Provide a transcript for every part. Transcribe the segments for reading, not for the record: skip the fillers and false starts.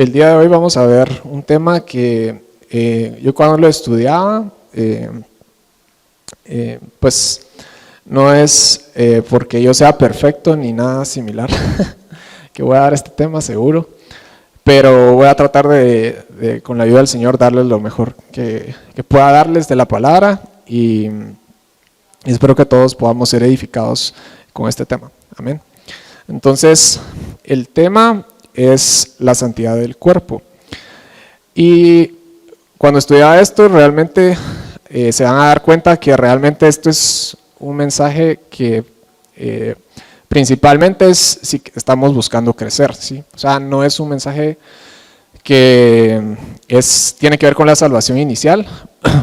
el día de hoy vamos a ver un tema que yo cuando lo estudiaba, pues no es porque yo sea perfecto ni nada similar, que voy a dar este tema seguro, pero voy a tratar de con la ayuda del Señor, darles lo mejor que pueda darles de la palabra y espero que todos podamos ser edificados con este tema. Amén. Entonces, el tema es la santidad del cuerpo. Y cuando estudiaba esto, realmente se van a dar cuenta que realmente esto es un mensaje que principalmente es si estamos buscando crecer, ¿sí? O sea, no es un mensaje que tiene que ver con la salvación inicial,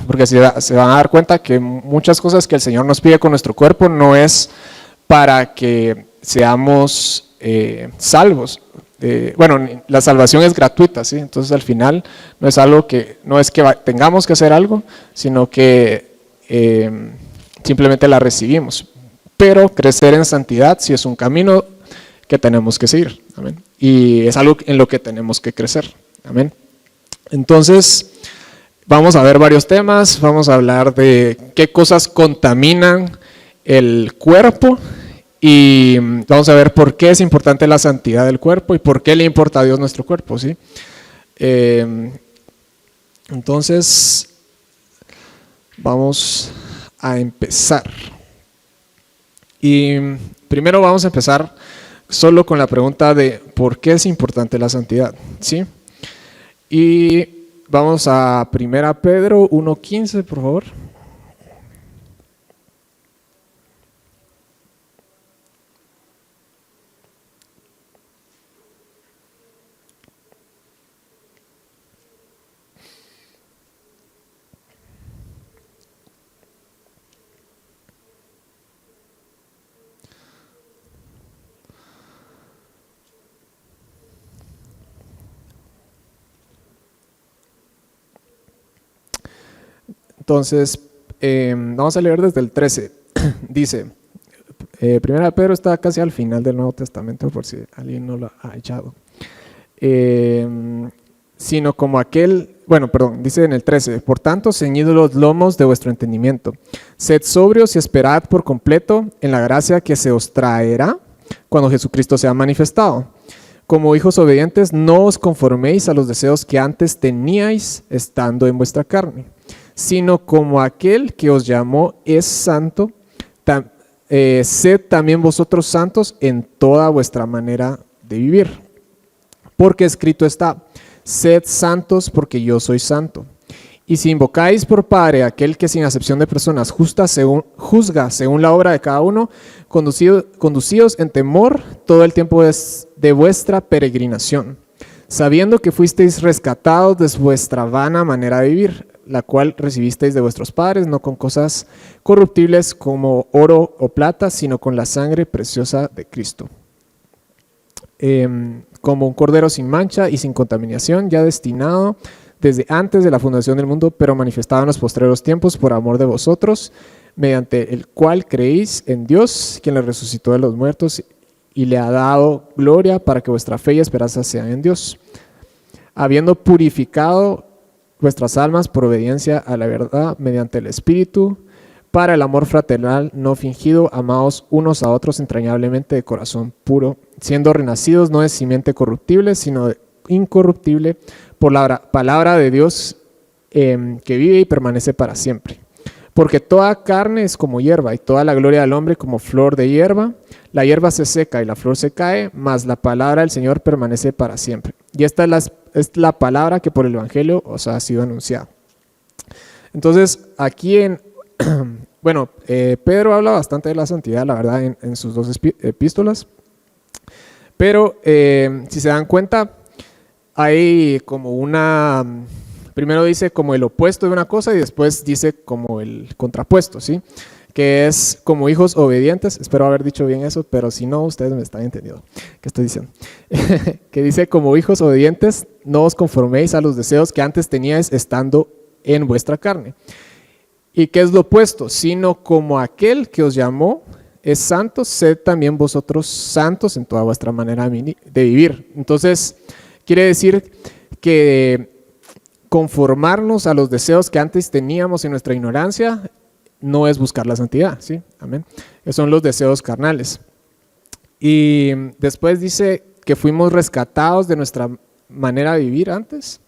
porque se van a dar cuenta que muchas cosas que el Señor nos pide con nuestro cuerpo no es para que seamos salvos. Bueno, la salvación es gratuita, ¿sí? Entonces al final no es que tengamos que hacer algo, sino que simplemente la recibimos. Pero crecer en santidad sí es un camino que tenemos que seguir, amén. Y es algo en lo que tenemos que crecer, amén. Entonces vamos a ver varios temas, vamos a hablar de qué cosas contaminan el cuerpo y vamos a ver por qué es importante la santidad del cuerpo y por qué le importa a Dios nuestro cuerpo, ¿sí? Entonces vamos a empezar. Y primero vamos a empezar solo con la pregunta de por qué es importante la santidad, ¿sí? Y vamos a 1 Pedro 1:15, por favor. Entonces, vamos a leer desde el 13. Dice, 1 Pedro está casi al final del Nuevo Testamento, por si alguien no lo ha echado. Sino como aquel, dice en el 13, por tanto, ceñid los lomos de vuestro entendimiento. Sed sobrios y esperad por completo en la gracia que se os traerá cuando Jesucristo sea manifestado. Como hijos obedientes, no os conforméis a los deseos que antes teníais estando en vuestra carne, sino como aquel que os llamó es santo, sed también vosotros santos en toda vuestra manera de vivir. Porque escrito está, sed santos porque yo soy santo. Y si invocáis por Padre a aquel que sin acepción de personas juzga según la obra de cada uno, conducíos en temor todo el tiempo de vuestra peregrinación, sabiendo que fuisteis rescatados de vuestra vana manera de vivir, la cual recibisteis de vuestros padres, no con cosas corruptibles como oro o plata, sino con la sangre preciosa de Cristo. Como un cordero sin mancha y sin contaminación, ya destinado desde antes de la fundación del mundo, pero manifestado en los postreros tiempos por amor de vosotros, mediante el cual creéis en Dios, quien le resucitó de los muertos y le ha dado gloria para que vuestra fe y esperanza sean en Dios, habiendo purificado vuestras almas por obediencia a la verdad mediante el Espíritu, para el amor fraternal no fingido, amaos unos a otros entrañablemente de corazón puro, siendo renacidos no de simiente corruptible, sino de incorruptible, por la palabra de Dios que vive y permanece para siempre. Porque toda carne es como hierba, y toda la gloria del hombre como flor de hierba. La hierba se seca y la flor se cae, mas la palabra del Señor permanece para siempre. Y esta es la palabra que por el Evangelio os ha sido anunciada. Entonces, aquí Pedro habla bastante de la santidad, la verdad, en sus dos epístolas. Pero, si se dan cuenta, hay como primero dice como el opuesto de una cosa y después dice como el contrapuesto, ¿sí? Que es como hijos obedientes. Espero haber dicho bien eso, pero si no, ustedes me están entendiendo qué estoy diciendo. Que dice, como hijos obedientes, no os conforméis a los deseos que antes teníais estando en vuestra carne. ¿Y qué es lo opuesto? Sino como aquel que os llamó es santo, sed también vosotros santos en toda vuestra manera de vivir. Entonces, Quiere decir que conformarnos a los deseos que antes teníamos en nuestra ignorancia no es buscar la santidad, ¿sí? Amén. Esos son los deseos carnales. Y después dice que fuimos rescatados de nuestra manera de vivir antes,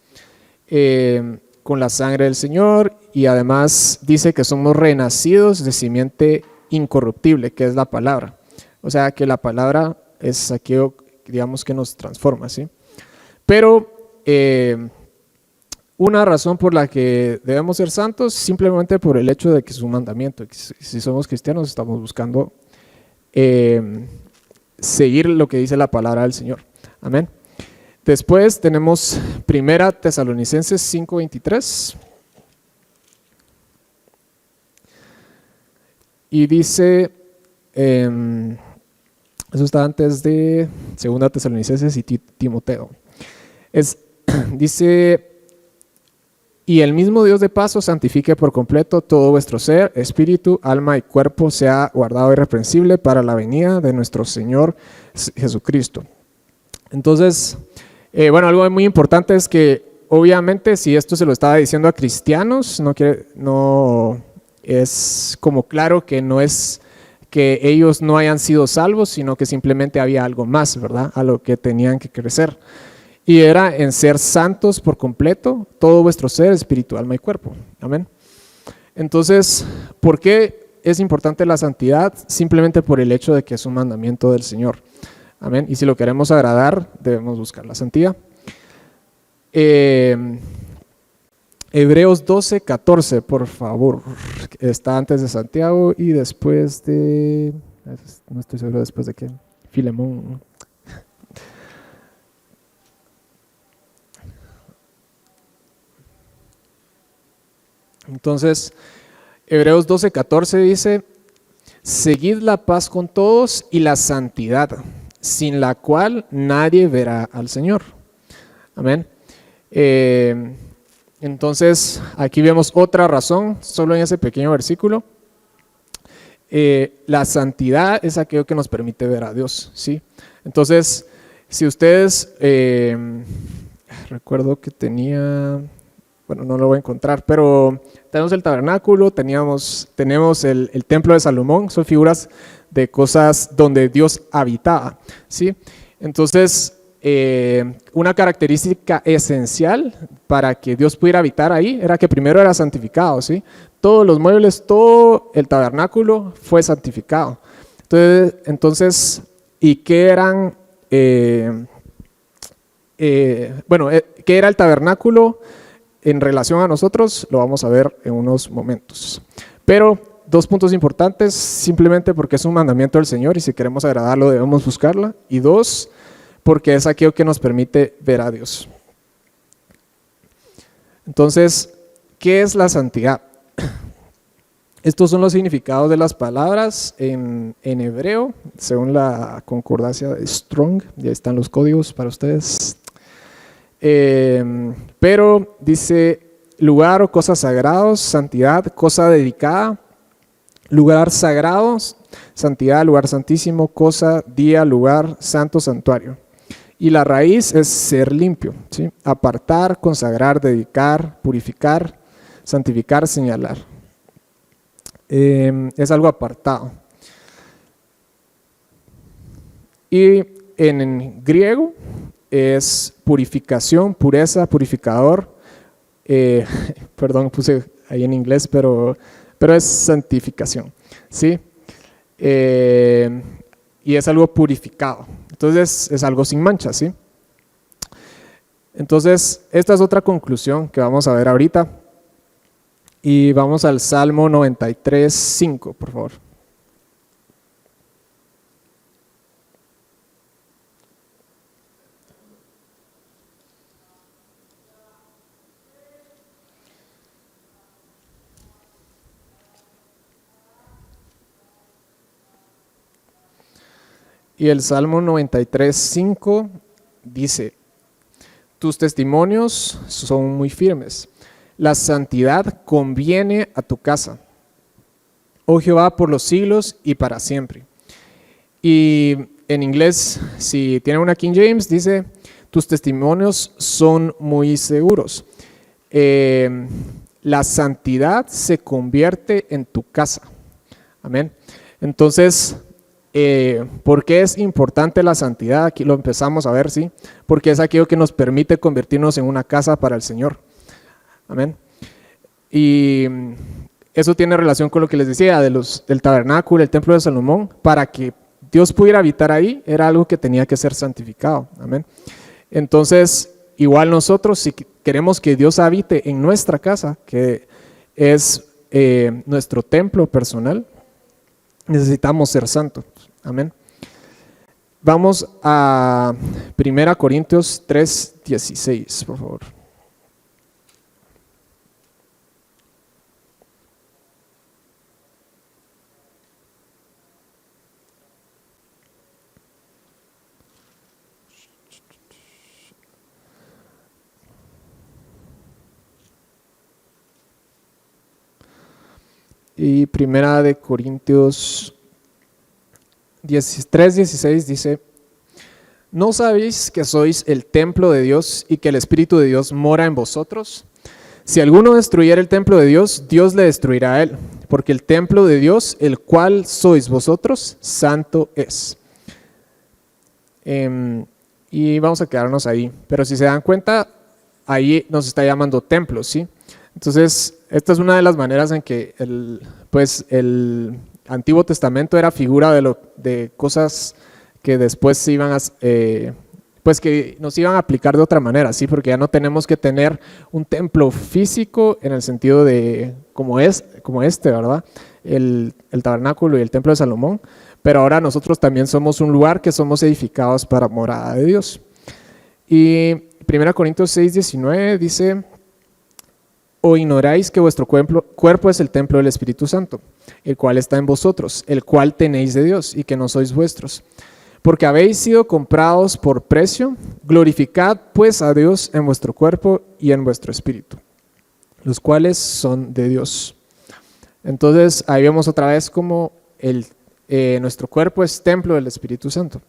con la sangre del Señor, y además dice que somos renacidos de simiente incorruptible, que es la palabra. O sea que la palabra es aquello, digamos, que nos transforma, ¿sí? Pero una razón por la que debemos ser santos, simplemente por el hecho de que es un mandamiento. Si somos cristianos, estamos buscando seguir lo que dice la palabra del Señor. Amén. Después tenemos 1 Tesalonicenses 5:23. Y dice, eso está antes de 2 Tesalonicenses y Timoteo. Dice, y el mismo Dios de paz os santifique por completo todo vuestro ser, espíritu, alma y cuerpo sea guardado irreprensible para la venida de nuestro Señor Jesucristo. Entonces, bueno, algo muy importante es que obviamente si esto se lo estaba diciendo a cristianos, no es como claro que no es que ellos no hayan sido salvos, sino que simplemente había algo más, ¿verdad? A lo que tenían que crecer. Y era en ser santos por completo, todo vuestro ser, espíritu, alma y cuerpo. Amén. Entonces, ¿por qué es importante la santidad? Simplemente por el hecho de que es un mandamiento del Señor. Amén. Y si lo queremos agradar, debemos buscar la santidad. Hebreos 12:14, por favor. Está antes de Santiago y después de... No estoy seguro después de qué. Filemón. Entonces, Hebreos 12:14 dice, seguid la paz con todos y la santidad, sin la cual nadie verá al Señor. Amén. Entonces, aquí vemos otra razón, solo en ese pequeño versículo. La santidad es aquello que nos permite ver a Dios, ¿sí? Entonces, si ustedes, recuerdo que tenía... Bueno, no lo voy a encontrar, pero tenemos el tabernáculo, tenemos el templo de Salomón, son figuras de cosas donde Dios habitaba, ¿sí? Entonces, una característica esencial para que Dios pudiera habitar ahí era que primero era santificado, ¿sí? Todos los muebles, todo el tabernáculo fue santificado. Entonces, ¿y qué eran? ¿Qué era el tabernáculo? En relación a nosotros, lo vamos a ver en unos momentos. Pero 2 puntos importantes, simplemente porque es un mandamiento del Señor y si queremos agradarlo debemos buscarla. Y 2, porque es aquello que nos permite ver a Dios. Entonces, ¿qué es la santidad? Estos son los significados de las palabras en hebreo, según la concordancia de Strong. Ya están los códigos para ustedes. Pero dice lugar o cosas sagrados, santidad, cosa dedicada, lugar sagrado, santidad, lugar santísimo, cosa, día, lugar, santo, santuario. Y la raíz es ser limpio, ¿sí? Apartar, consagrar, dedicar, purificar, santificar, señalar. Es algo apartado. Y en griego es purificación, pureza, purificador. Perdón, puse ahí en inglés, pero es santificación, ¿sí? Y es algo purificado. Entonces es algo sin mancha, ¿sí? Entonces, esta es otra conclusión que vamos a ver ahorita. Y vamos al Salmo 93:5, por favor. Y el Salmo 93:5 dice, tus testimonios son muy firmes, la santidad conviene a tu casa, oh Jehová, por los siglos y para siempre. Y en inglés, si tienen una King James, dice, tus testimonios son muy seguros. La santidad se convierte en tu casa. Amén. Entonces, ¿por qué es importante la santidad? Aquí lo empezamos a ver, ¿sí? Porque es aquello que nos permite convertirnos en una casa para el Señor. Amén. Y eso tiene relación con lo que les decía del tabernáculo, el templo de Salomón. Para que Dios pudiera habitar ahí, era algo que tenía que ser santificado. Amén. Entonces, igual nosotros, si queremos que Dios habite en nuestra casa, que es nuestro templo personal, necesitamos ser santos. Amén. Vamos a 1 Corintios 3:16, por favor. Y 1 Corintios 3:16 dice: ¿no sabéis que sois el templo de Dios y que el Espíritu de Dios mora en vosotros? Si alguno destruyera el templo de Dios, Dios le destruirá a él, porque el templo de Dios, el cual sois vosotros, santo es. Y vamos a quedarnos ahí, pero si se dan cuenta, ahí nos está llamando templo, ¿sí? Entonces, esta es una de las maneras en que el Antiguo Testamento era figura de cosas que después se iban a, que nos iban a aplicar de otra manera, ¿sí? Porque ya no tenemos que tener un templo físico en el sentido de como este, ¿verdad? El tabernáculo y el templo de Salomón, pero ahora nosotros también somos un lugar que somos edificados para morada de Dios. Y 1 Corintios 6:19 dice: ¿o ignoráis que vuestro cuerpo es el templo del Espíritu Santo, el cual está en vosotros, el cual tenéis de Dios, y que no sois vuestros? Porque habéis sido comprados por precio. Glorificad pues a Dios en vuestro cuerpo y en vuestro espíritu, los cuales son de Dios. Entonces ahí vemos otra vez como nuestro cuerpo es templo del Espíritu Santo.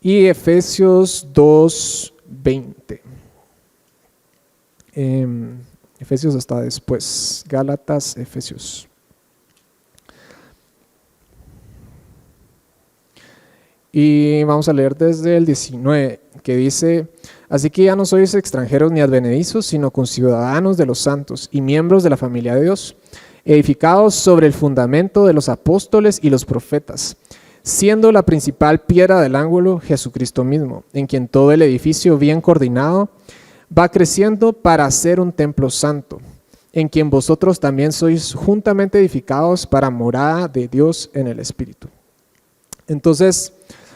Y Efesios 2:20. Efesios hasta después, Gálatas, Efesios. Y vamos a leer desde el 19, que dice: así que ya no sois extranjeros ni advenedizos, sino conciudadanos de los santos y miembros de la familia de Dios, edificados sobre el fundamento de los apóstoles y los profetas, siendo la principal piedra del ángulo Jesucristo mismo, en quien todo el edificio bien coordinado va creciendo para ser un templo santo, en quien vosotros también sois juntamente edificados para morada de Dios en el Espíritu. Entonces,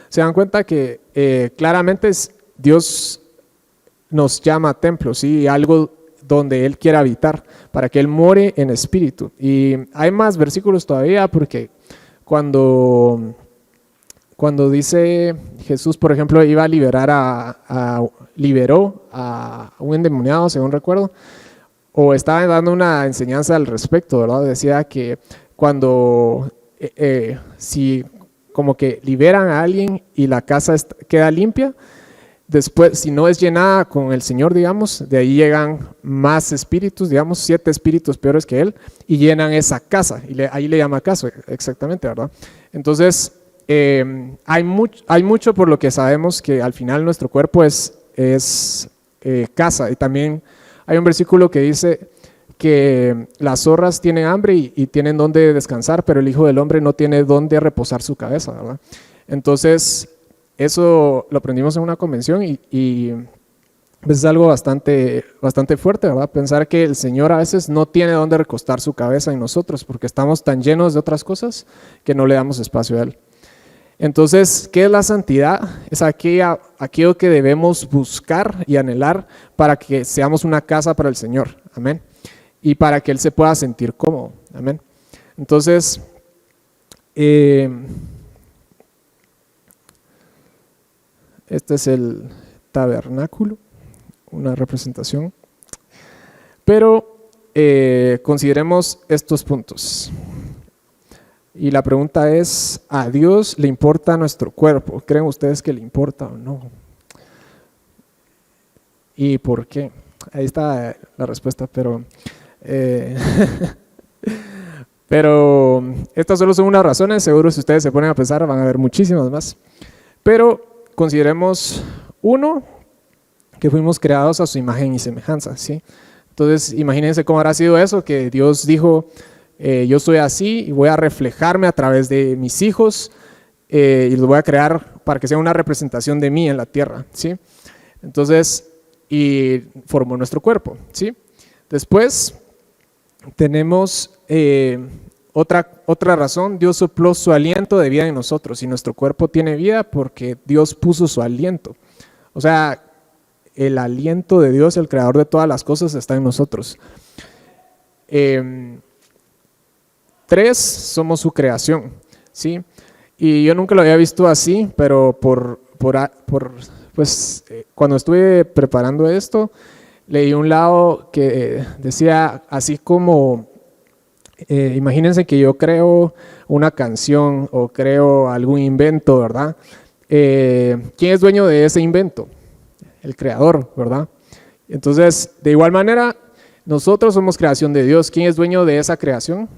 se dan cuenta que claramente Dios nos llama templo, ¿sí? Algo donde Él quiere habitar, para que Él more en espíritu. Y hay más versículos todavía, porque cuando dice Jesús, por ejemplo, iba a liberó a un endemoniado, según recuerdo, o estaba dando una enseñanza al respecto, ¿verdad? Decía que cuando, si como que liberan a alguien y la casa queda limpia, después, si no es llenada con el Señor, digamos, de ahí llegan más espíritus, digamos, 7 espíritus peores que él, y llenan esa casa, y ahí le llama casa, exactamente, ¿verdad? Entonces, hay mucho por lo que sabemos que al final nuestro cuerpo es casa. Y también hay un versículo que dice que las zorras tienen hambre y tienen donde descansar, pero el Hijo del Hombre no tiene donde reposar su cabeza, ¿verdad? Entonces, eso lo aprendimos en una convención y pues es algo bastante fuerte, ¿verdad? Pensar que el Señor a veces no tiene donde recostar su cabeza en nosotros porque estamos tan llenos de otras cosas que no le damos espacio a Él. Entonces, ¿qué es la santidad? Es aquello que debemos buscar y anhelar para que seamos una casa para el Señor, amén, y para que Él se pueda sentir cómodo, amén. Entonces, este es el tabernáculo, una representación, pero consideremos estos puntos. Y la pregunta es, ¿a Dios le importa nuestro cuerpo? ¿Creen ustedes que le importa o no? ¿Y por qué? Ahí está la respuesta, eh, pero estas solo son unas razones. Seguro si ustedes se ponen a pensar van a haber muchísimas más. Pero consideremos uno, que fuimos creados a su imagen y semejanza, ¿sí? Entonces imagínense cómo habrá sido eso, que Dios dijo, yo soy así y voy a reflejarme a través de mis hijos y los voy a crear para que sea una representación de mí en la tierra, ¿sí? Entonces, y formó nuestro cuerpo, ¿sí? Después tenemos otra razón. Dios sopló su aliento de vida en nosotros y nuestro cuerpo tiene vida porque Dios puso su aliento. O sea, el aliento de Dios, el creador de todas las cosas, está en nosotros. 3, somos su creación, ¿sí? Y yo nunca lo había visto así, pero cuando estuve preparando esto, leí un lado que decía así como, imagínense que yo creo una canción o creo algún invento, ¿verdad? ¿Quién es dueño de ese invento? El creador, ¿verdad? Entonces, de igual manera, nosotros somos creación de Dios. ¿Quién es dueño de esa creación?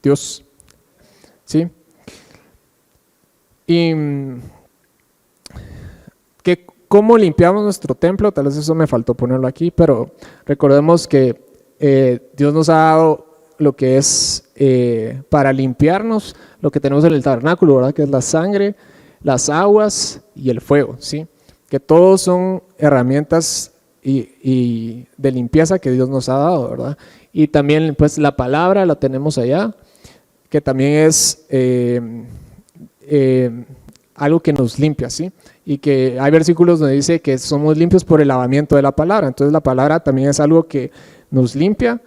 Dios, ¿sí? Y ¿cómo limpiamos nuestro templo? Tal vez eso me faltó ponerlo aquí, pero recordemos que Dios nos ha dado lo que es para limpiarnos, lo que tenemos en el tabernáculo, ¿verdad? Que es la sangre, las aguas y el fuego, ¿sí? Que todos son herramientas y de limpieza que Dios nos ha dado, ¿verdad? Y también pues la palabra la tenemos allá, que también es algo que nos limpia, ¿sí? Y que hay versículos donde dice que somos limpios por el lavamiento de la palabra. Entonces la palabra también es algo que nos limpia.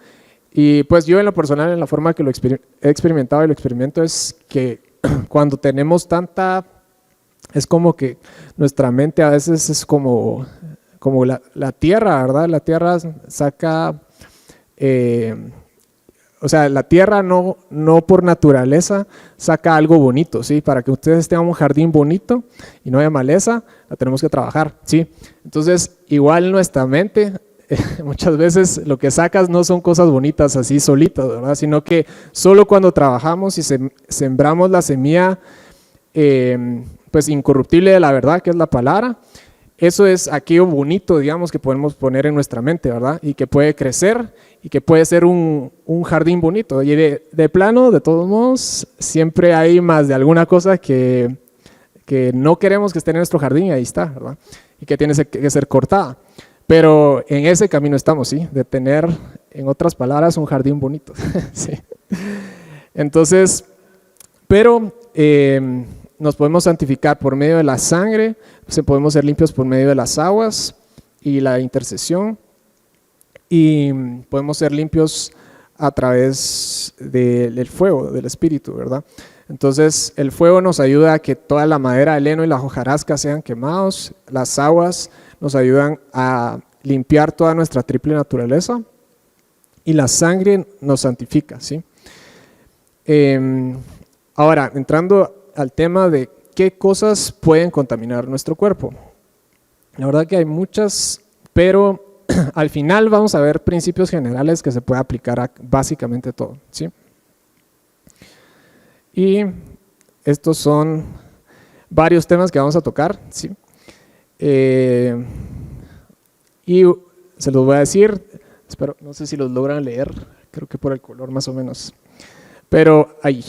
Y pues yo en lo personal, en la forma que lo he experimentado y lo experimento, es que cuando tenemos es como que nuestra mente a veces es como la tierra, ¿verdad? La tierra saca, o sea, la tierra no por naturaleza saca algo bonito, ¿sí? Para que ustedes tengan un jardín bonito y no haya maleza, la tenemos que trabajar, ¿sí? Entonces, igual nuestra mente, muchas veces lo que sacas no son cosas bonitas así solitas, ¿verdad? Sino que solo cuando trabajamos y sembramos la semilla pues incorruptible de la verdad, que es la palabra, eso es aquello bonito, digamos, que podemos poner en nuestra mente, ¿verdad? Y que puede crecer y que puede ser un jardín bonito. Y de plano, de todos modos, siempre hay más de alguna cosa que no queremos que esté en nuestro jardín y ahí está, ¿verdad? Y que tiene que ser cortada. Pero en ese camino estamos, ¿sí? De tener, en otras palabras, un jardín bonito. Sí. Entonces, pero nos podemos santificar por medio de la sangre, podemos ser limpios por medio de las aguas y la intercesión, y podemos ser limpios a través del fuego, del Espíritu, ¿verdad? Entonces el fuego nos ayuda a que toda la madera, el heno y la hojarasca sean quemados, las aguas nos ayudan a limpiar toda nuestra triple naturaleza y la sangre nos santifica, ¿sí? Ahora, entrando al tema de qué cosas pueden contaminar nuestro cuerpo. La verdad que hay muchas, pero al final vamos a ver principios generales que se puede aplicar a básicamente todo, ¿sí? Y estos son varios temas que vamos a tocar, ¿sí? Y se los voy a decir, espero, no sé si los logran leer, creo que por el color más o menos, pero ahí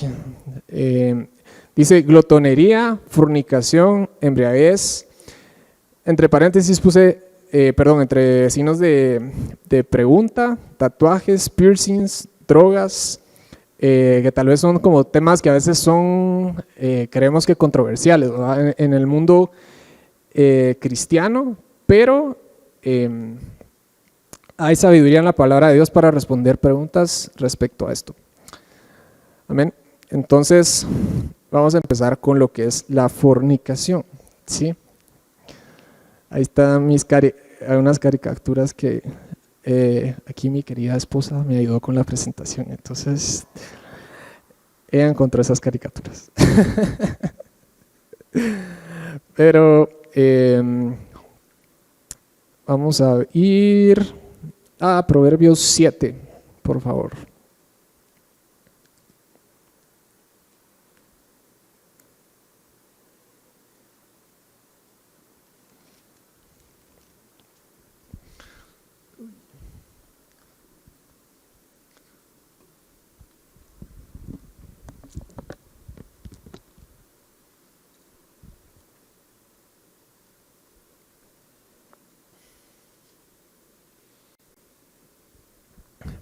dice glotonería, fornicación, embriaguez, entre paréntesis puse, entre signos de pregunta, tatuajes, piercings, drogas, que tal vez son como temas que a veces son, creemos que controversiales, ¿verdad? En el mundo cristiano, pero hay sabiduría en la palabra de Dios para responder preguntas respecto a esto. Amén. Entonces, vamos a empezar con lo que es la fornicación, ¿sí? Ahí están unas caricaturas que aquí mi querida esposa me ayudó con la presentación, entonces ella encontró esas caricaturas. Pero Vamos a ir a Proverbios 7, por favor.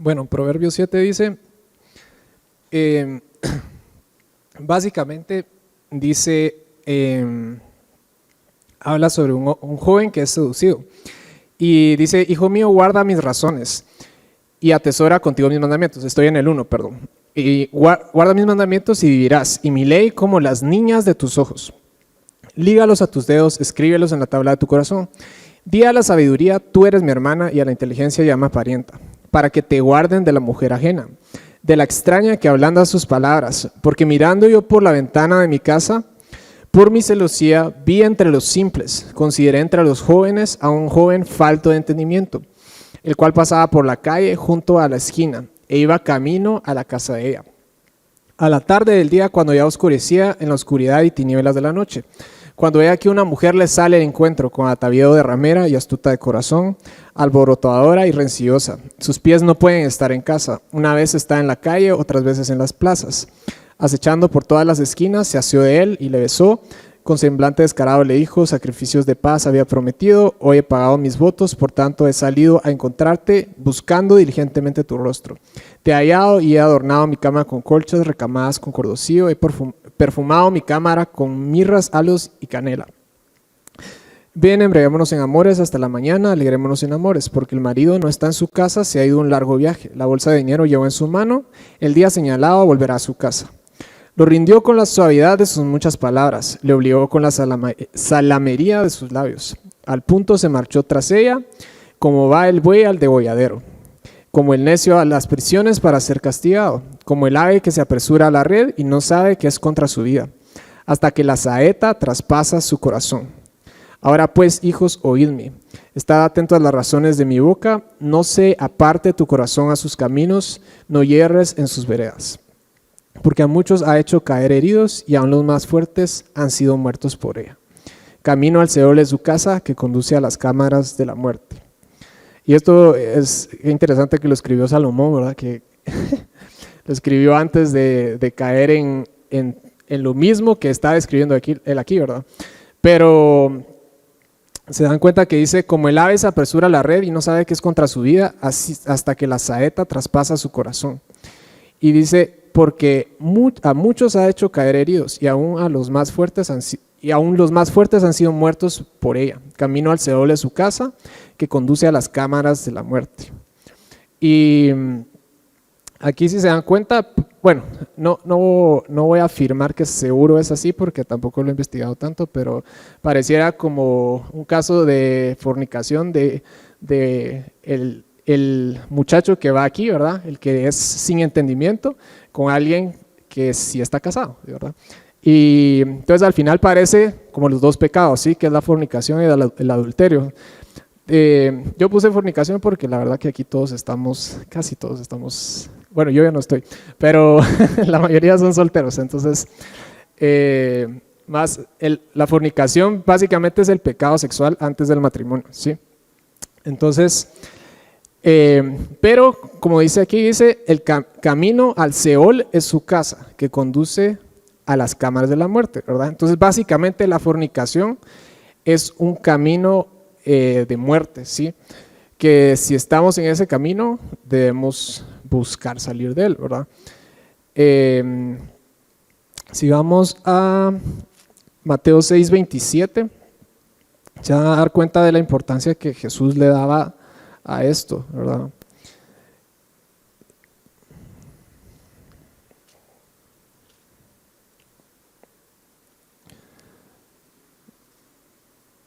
Bueno, Proverbios 7 dice, básicamente dice, habla sobre un joven que es seducido y dice, hijo mío, guarda mis razones y atesora contigo mis mandamientos. Estoy en el 1, perdón. Y guarda mis mandamientos y vivirás, y mi ley como las niñas de tus ojos. Lígalos a tus dedos, escríbelos en la tabla de tu corazón. Di a la sabiduría, tú eres mi hermana, y a la inteligencia llama parienta, para que te guarden de la mujer ajena, de la extraña que ablanda sus palabras. Porque mirando yo por la ventana de mi casa, por mi celosía vi entre los simples, consideré entre los jóvenes a un joven falto de entendimiento, el cual pasaba por la calle junto a la esquina, e iba camino a la casa de ella. A la tarde del día, cuando ya oscurecía en la oscuridad y tinieblas de la noche, cuando vea que una mujer le sale al encuentro con atavío de ramera y astuta de corazón, alborotadora y rencillosa. Sus pies no pueden estar en casa. Una vez está en la calle, otras veces en las plazas. Acechando por todas las esquinas, se asió de él y le besó. Con semblante descarado le dijo, sacrificios de paz había prometido, hoy he pagado mis votos, por tanto he salido a encontrarte, buscando diligentemente tu rostro. Te he hallado y he adornado mi cama con colchas recamadas con cordocío, he perfumado mi cámara con mirras, halos y canela. Ven, embriaguémonos en amores hasta la mañana, alegrémonos en amores, porque el marido no está en su casa, se ha ido a un largo viaje. La bolsa de dinero llevó en su mano, el día señalado volverá a su casa. Lo rindió con la suavidad de sus muchas palabras, le obligó con la salamería de sus labios. Al punto se marchó tras ella, como va el buey al degolladero, como el necio a las prisiones para ser castigado, como el ave que se apresura a la red y no sabe que es contra su vida, hasta que la saeta traspasa su corazón. Ahora pues, hijos, oídme, estad atentos a las razones de mi boca, no se aparte tu corazón a sus caminos, no hierres en sus veredas. Porque a muchos ha hecho caer heridos y aun los más fuertes han sido muertos por ella. Camino al Seol es su casa que conduce a las cámaras de la muerte. Y esto es interesante que lo escribió Salomón, ¿verdad? Que lo escribió antes de caer en lo mismo que está describiendo él aquí, ¿verdad? Pero se dan cuenta que dice, como el ave se apresura a la red y no sabe que es contra su vida, así, hasta que la saeta traspasa su corazón. Y dice, porque a muchos ha hecho caer heridos y aún los más fuertes han sido muertos por ella. Camino al Seol de su casa que conduce a las cámaras de la muerte. Y aquí si se dan cuenta, bueno, no voy a afirmar que seguro es así porque tampoco lo he investigado tanto, pero pareciera como un caso de fornicación de el muchacho que va aquí, ¿verdad? El que es sin entendimiento, con alguien que sí está casado, ¿verdad? Y entonces al final parece como los dos pecados, ¿sí? Que es la fornicación y el adulterio. Yo puse fornicación porque la verdad que aquí casi todos estamos, bueno, yo ya no estoy, pero la mayoría son solteros, entonces la fornicación básicamente es el pecado sexual antes del matrimonio, ¿sí? Entonces, pero como dice aquí, dice el camino al Seol es su casa que conduce a las cámaras de la muerte, ¿verdad? Entonces básicamente la fornicación es un camino de muerte, ¿sí? Que si estamos en ese camino debemos buscar salir de él, ¿verdad? Si vamos a Mateo 6:27, se van a dar cuenta de la importancia que Jesús le daba a esto, ¿verdad?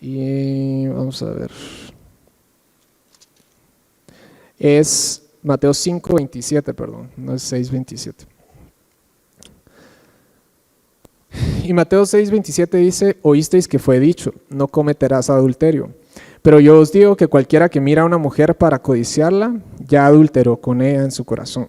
Y vamos a ver. Es Mateo 5:27, perdón, no es 6:27. Y Mateo 6:27 dice, oísteis que fue dicho, no cometerás adulterio. Pero yo os digo que cualquiera que mira a una mujer para codiciarla, ya adulteró con ella en su corazón.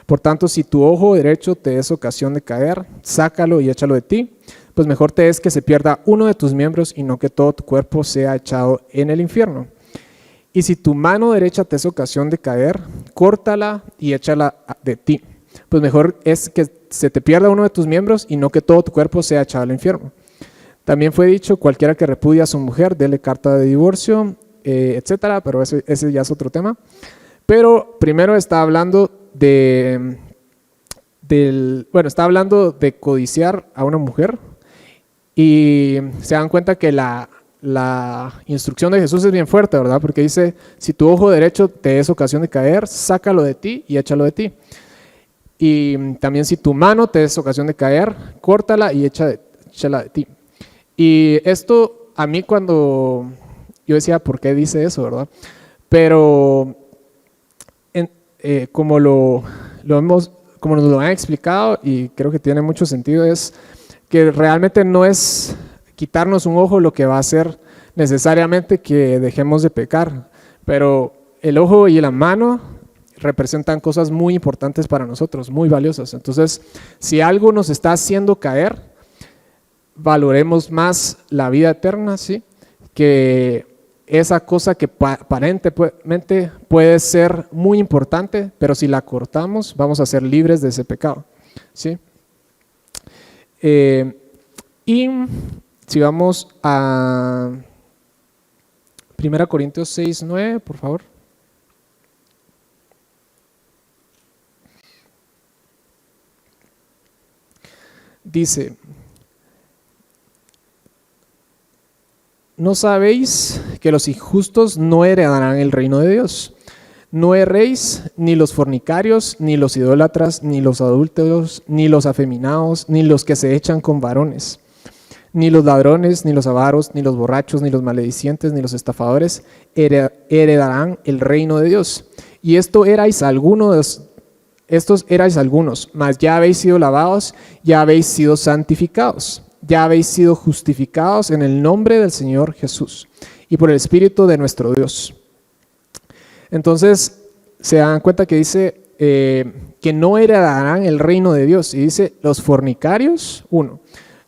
Por tanto, si tu ojo derecho te es ocasión de caer, sácalo y échalo de ti, pues mejor te es que se pierda uno de tus miembros y no que todo tu cuerpo sea echado en el infierno. Y si tu mano derecha te es ocasión de caer, córtala y échala de ti, pues mejor es que se te pierda uno de tus miembros y no que todo tu cuerpo sea echado al infierno. También fue dicho, cualquiera que repudia a su mujer, dele carta de divorcio, etcétera, pero ese ya es otro tema. Pero primero está hablando está hablando de codiciar a una mujer, y se dan cuenta que la instrucción de Jesús es bien fuerte, ¿verdad? Porque dice, si tu ojo derecho te es ocasión de caer, sácalo de ti y échalo de ti. Y también si tu mano te es ocasión de caer, córtala y échala de ti. Y esto a mí cuando yo decía, ¿por qué dice eso, verdad? Pero como nos lo han explicado, y creo que tiene mucho sentido, es que realmente no es quitarnos un ojo lo que va a hacer necesariamente que dejemos de pecar, pero el ojo y la mano representan cosas muy importantes para nosotros, muy valiosas. Entonces, si algo nos está haciendo caer, valoremos más la vida eterna, ¿sí?, que esa cosa que aparentemente puede ser muy importante, pero si la cortamos, vamos a ser libres de ese pecado, ¿sí? Y si vamos a 1 Corintios 6:9, por favor. Dice, ¿no sabéis que los injustos no heredarán el reino de Dios? No erréis, ni los fornicarios, ni los idólatras, ni los adúlteros, ni los afeminados, ni los que se echan con varones, ni los ladrones, ni los avaros, ni los borrachos, ni los maledicientes, ni los estafadores heredarán el reino de Dios. Y estos erais algunos, mas ya habéis sido lavados, ya habéis sido santificados, ya habéis sido justificados en el nombre del Señor Jesús y por el Espíritu de nuestro Dios. Entonces se dan cuenta que dice que no heredarán el reino de Dios, y dice los fornicarios, 1,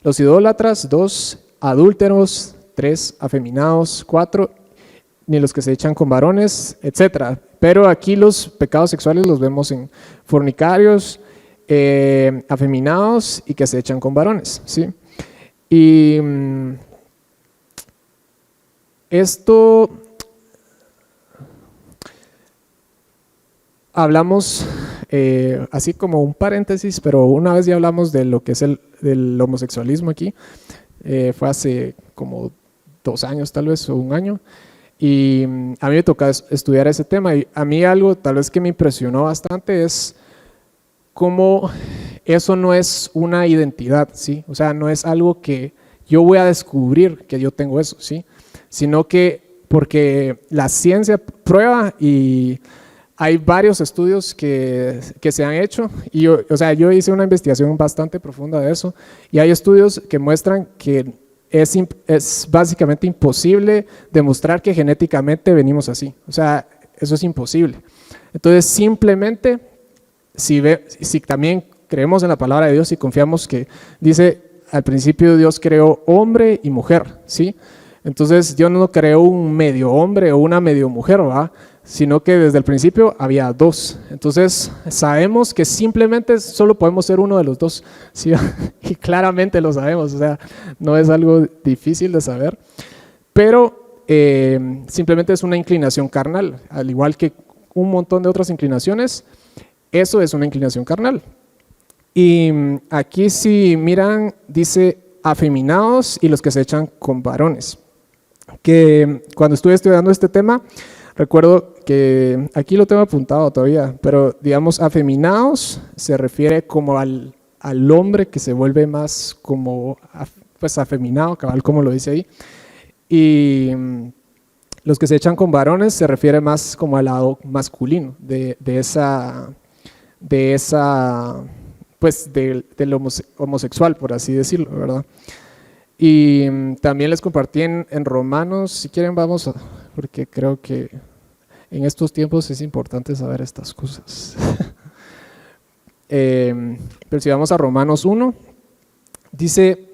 los idólatras, 2, adúlteros, 3, afeminados, 4, ni los que se echan con varones, etcétera. Pero aquí los pecados sexuales los vemos en fornicarios, afeminados y que se echan con varones, ¿sí? Y esto hablamos, así como un paréntesis, pero una vez ya hablamos de lo que es del homosexualismo aquí, fue hace como 2 años tal vez, o 1 año, y a mí me tocó estudiar ese tema, y a mí algo tal vez que me impresionó bastante es cómo eso no es una identidad, ¿sí? O sea, no es algo que yo voy a descubrir que yo tengo eso, ¿sí? Sino que porque la ciencia prueba, y hay varios estudios que se han hecho, y yo hice una investigación bastante profunda de eso, y hay estudios que muestran que es básicamente imposible demostrar que genéticamente venimos así. O sea, eso es imposible. Entonces, simplemente, si también creemos en la palabra de Dios y confiamos que dice, al principio Dios creó hombre y mujer, ¿sí? Entonces, Dios no creó un medio hombre o una medio mujer, ¿verdad?, sino que desde el principio había 2. Entonces sabemos que simplemente solo podemos ser uno de los 2, ¿sí? Y claramente lo sabemos, o sea, no es algo difícil de saber, pero simplemente es una inclinación carnal, al igual que un montón de otras inclinaciones. Eso es una inclinación carnal. Y aquí, si miran, dice afeminados y los que se echan con varones, que cuando estuve estudiando este tema, recuerdo que aquí lo tengo apuntado todavía, pero digamos afeminados se refiere como al hombre que se vuelve más como pues afeminado, cabal, como lo dice ahí, y los que se echan con varones se refiere más como al lado masculino de esa pues del homosexual, por así decirlo, ¿verdad? Y también les compartí en Romanos, si quieren vamos a, porque creo que en estos tiempos es importante saber estas cosas. Pero si vamos a Romanos 1, dice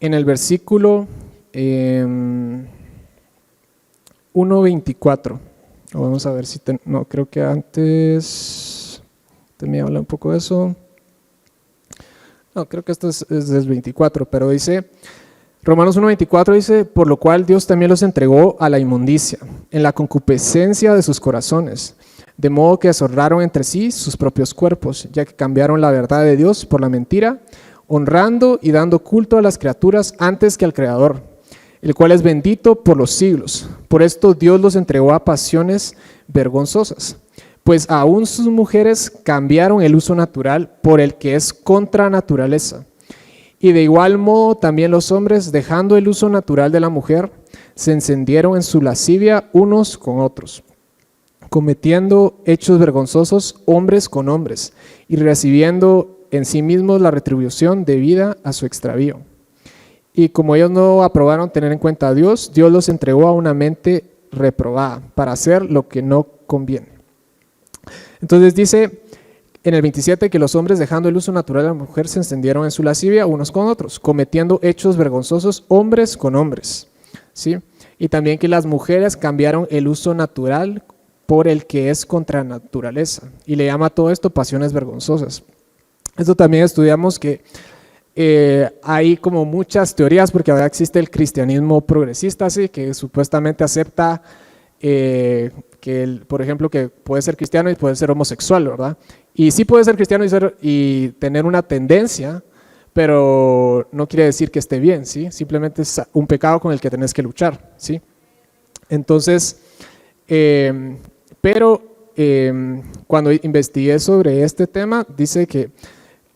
en el versículo 1:24, vamos a ver si, no, creo que antes, me habla un poco de eso. No, creo que esto es del 24, pero dice, Romanos 1:24 dice, por lo cual Dios también los entregó a la inmundicia, en la concupiscencia de sus corazones, de modo que deshonraron entre sí sus propios cuerpos, ya que cambiaron la verdad de Dios por la mentira, honrando y dando culto a las criaturas antes que al Creador, el cual es bendito por los siglos. Por esto Dios los entregó a pasiones vergonzosas, pues aún sus mujeres cambiaron el uso natural por el que es contra naturaleza. Y de igual modo también los hombres, dejando el uso natural de la mujer, se encendieron en su lascivia unos con otros, cometiendo hechos vergonzosos hombres con hombres, y recibiendo en sí mismos la retribución debida a su extravío. Y como ellos no aprobaron tener en cuenta a Dios, Dios los entregó a una mente reprobada para hacer lo que no conviene. Entonces dice en el 27 que los hombres, dejando el uso natural de la mujer, se encendieron en su lascivia unos con otros, cometiendo hechos vergonzosos hombres con hombres, ¿sí? Y también que las mujeres cambiaron el uso natural por el que es contra naturaleza, y le llama a todo esto pasiones vergonzosas. Esto también estudiamos que hay como muchas teorías, porque ahora existe el cristianismo progresista, ¿sí? Que supuestamente acepta por ejemplo, que puede ser cristiano y puede ser homosexual, ¿verdad? Y sí puede ser cristiano y tener una tendencia, pero no quiere decir que esté bien, ¿sí? Simplemente es un pecado con el que tenés que luchar, ¿sí? Entonces, cuando investigué sobre este tema, dice que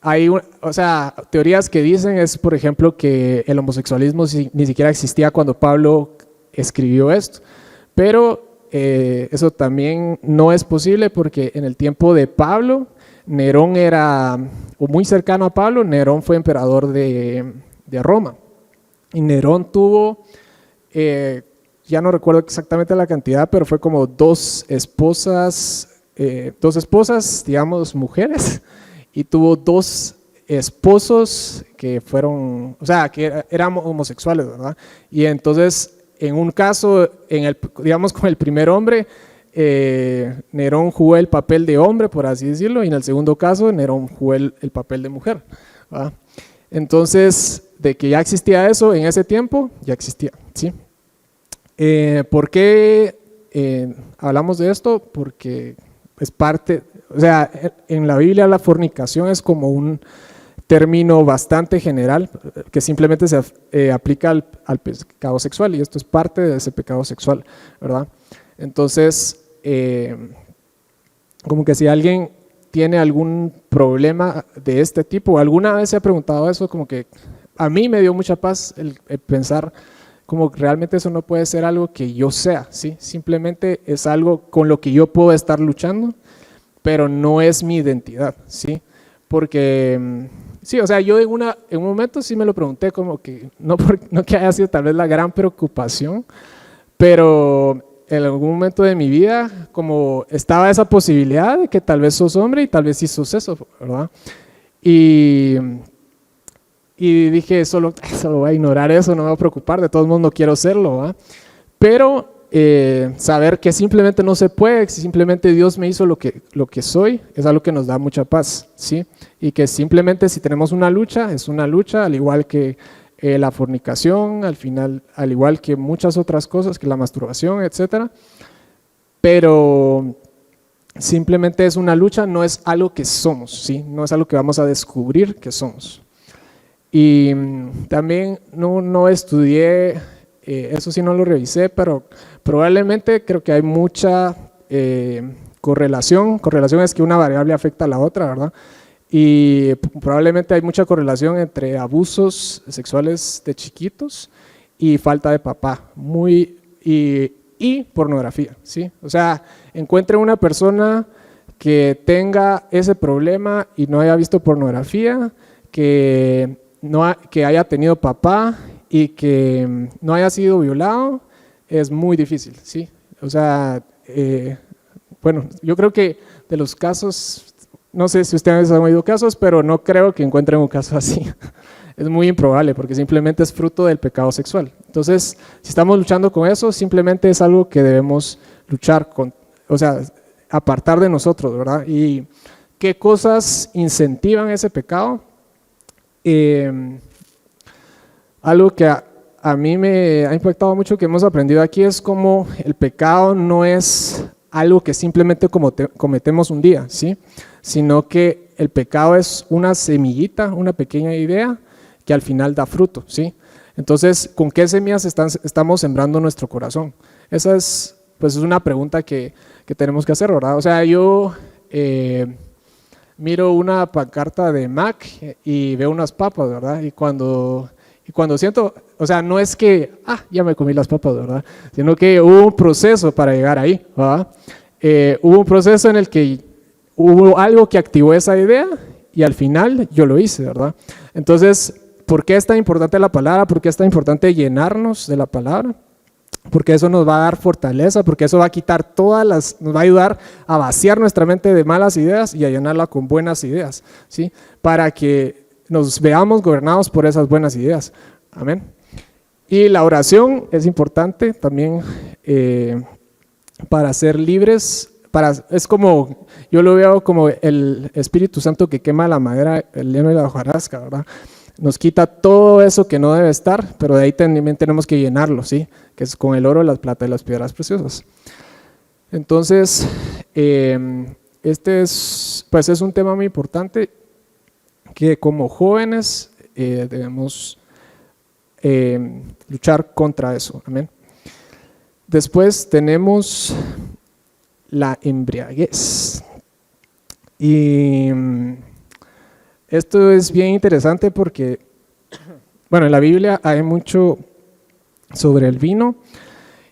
hay, teorías que dicen es, por ejemplo, que el homosexualismo ni siquiera existía cuando Pablo escribió esto, pero eso también no es posible porque en el tiempo de Pablo, Nerón era, o muy cercano a Pablo, Nerón fue emperador de Roma, y Nerón tuvo, ya no recuerdo exactamente la cantidad, pero fue como dos esposas, digamos, mujeres, y tuvo dos esposos que fueron, que eran homosexuales, ¿verdad? Y entonces, en un caso, digamos con el primer hombre, Nerón jugó el papel de hombre, por así decirlo, y en el segundo caso, Nerón jugó el papel de mujer, ¿verdad? Entonces, de que ya existía eso en ese tiempo, ya existía, ¿sí? ¿Por qué hablamos de esto? Porque es parte, en la Biblia la fornicación es como un término bastante general que simplemente se aplica al pecado sexual, y esto es parte de ese pecado sexual, ¿verdad? Entonces, como que si alguien tiene algún problema de este tipo, alguna vez se ha preguntado eso, como que a mí me dio mucha paz el pensar como que realmente eso no puede ser algo que yo sea, ¿sí? Simplemente es algo con lo que yo puedo estar luchando, pero no es mi identidad, ¿sí? Porque sí, yo en un momento sí me lo pregunté, como que no que haya sido tal vez la gran preocupación, pero en algún momento de mi vida como estaba esa posibilidad de que tal vez sos hombre y tal vez sí sos eso, ¿verdad? Y dije, solo voy a ignorar eso, no me voy a preocupar, de todos modos no quiero serlo, ¿verdad? Pero saber que simplemente no se puede, que simplemente Dios me hizo lo que soy, es algo que nos da mucha paz, ¿sí? Y que simplemente si tenemos una lucha, es una lucha, al igual que la fornicación, al final, al igual que muchas otras cosas, que la masturbación, etcétera, pero simplemente es una lucha, no es algo que somos, ¿sí? No es algo que vamos a descubrir que somos. Y también no estudié, eso sí no lo revisé, pero probablemente creo que hay mucha correlación. Correlación es que una variable afecta a la otra, ¿verdad? Y probablemente hay mucha correlación entre abusos sexuales de chiquitos y falta de papá, y pornografía, ¿sí? Encuentre una persona que tenga ese problema y no haya visto pornografía, que que haya tenido papá y que no haya sido violado es muy difícil, ¿sí? O sea, bueno, yo creo que de los casos, no sé si ustedes han oído casos, pero no creo que encuentren un caso así. Es muy improbable porque simplemente es fruto del pecado sexual. Entonces, si estamos luchando con eso, simplemente es algo que debemos luchar con, o sea, apartar de nosotros, ¿verdad? Y qué cosas incentivan ese pecado. Algo que a mí me ha impactado mucho que hemos aprendido aquí es como el pecado no es algo que simplemente cometemos un día, ¿sí? Sino que el pecado es una semillita, una pequeña idea que al final da fruto, ¿sí? Entonces, ¿con qué semillas estamos sembrando nuestro corazón? Esa es, pues, es una pregunta que tenemos que hacer, ¿verdad? O sea, yo miro una pancarta de Mac y veo unas papas, ¿verdad? Y cuando siento, o sea, no es que, ya me comí las papas, ¿verdad? Sino que hubo un proceso para llegar ahí, ¿verdad? Hubo un proceso en el que hubo algo que activó esa idea y al final yo lo hice, ¿verdad? Entonces, ¿por qué es tan importante la palabra? ¿Por qué es tan importante llenarnos de la palabra? Porque eso nos va a dar fortaleza, porque eso va a quitar nos va a ayudar a vaciar nuestra mente de malas ideas y a llenarla con buenas ideas, ¿sí? Para que nos veamos gobernados por esas buenas ideas. Amén. Y la oración es importante también para ser libres. Es como, yo lo veo como el Espíritu Santo que quema la madera, el heno y la hojarasca, ¿verdad? Nos quita todo eso que no debe estar, pero de ahí también tenemos que llenarlo, ¿sí? Que es con el oro, la plata y las piedras preciosas. Entonces, este es un tema muy importante que como jóvenes debemos luchar contra eso. Amén. Después tenemos la embriaguez. Y esto es bien interesante porque, bueno, en la Biblia hay mucho sobre el vino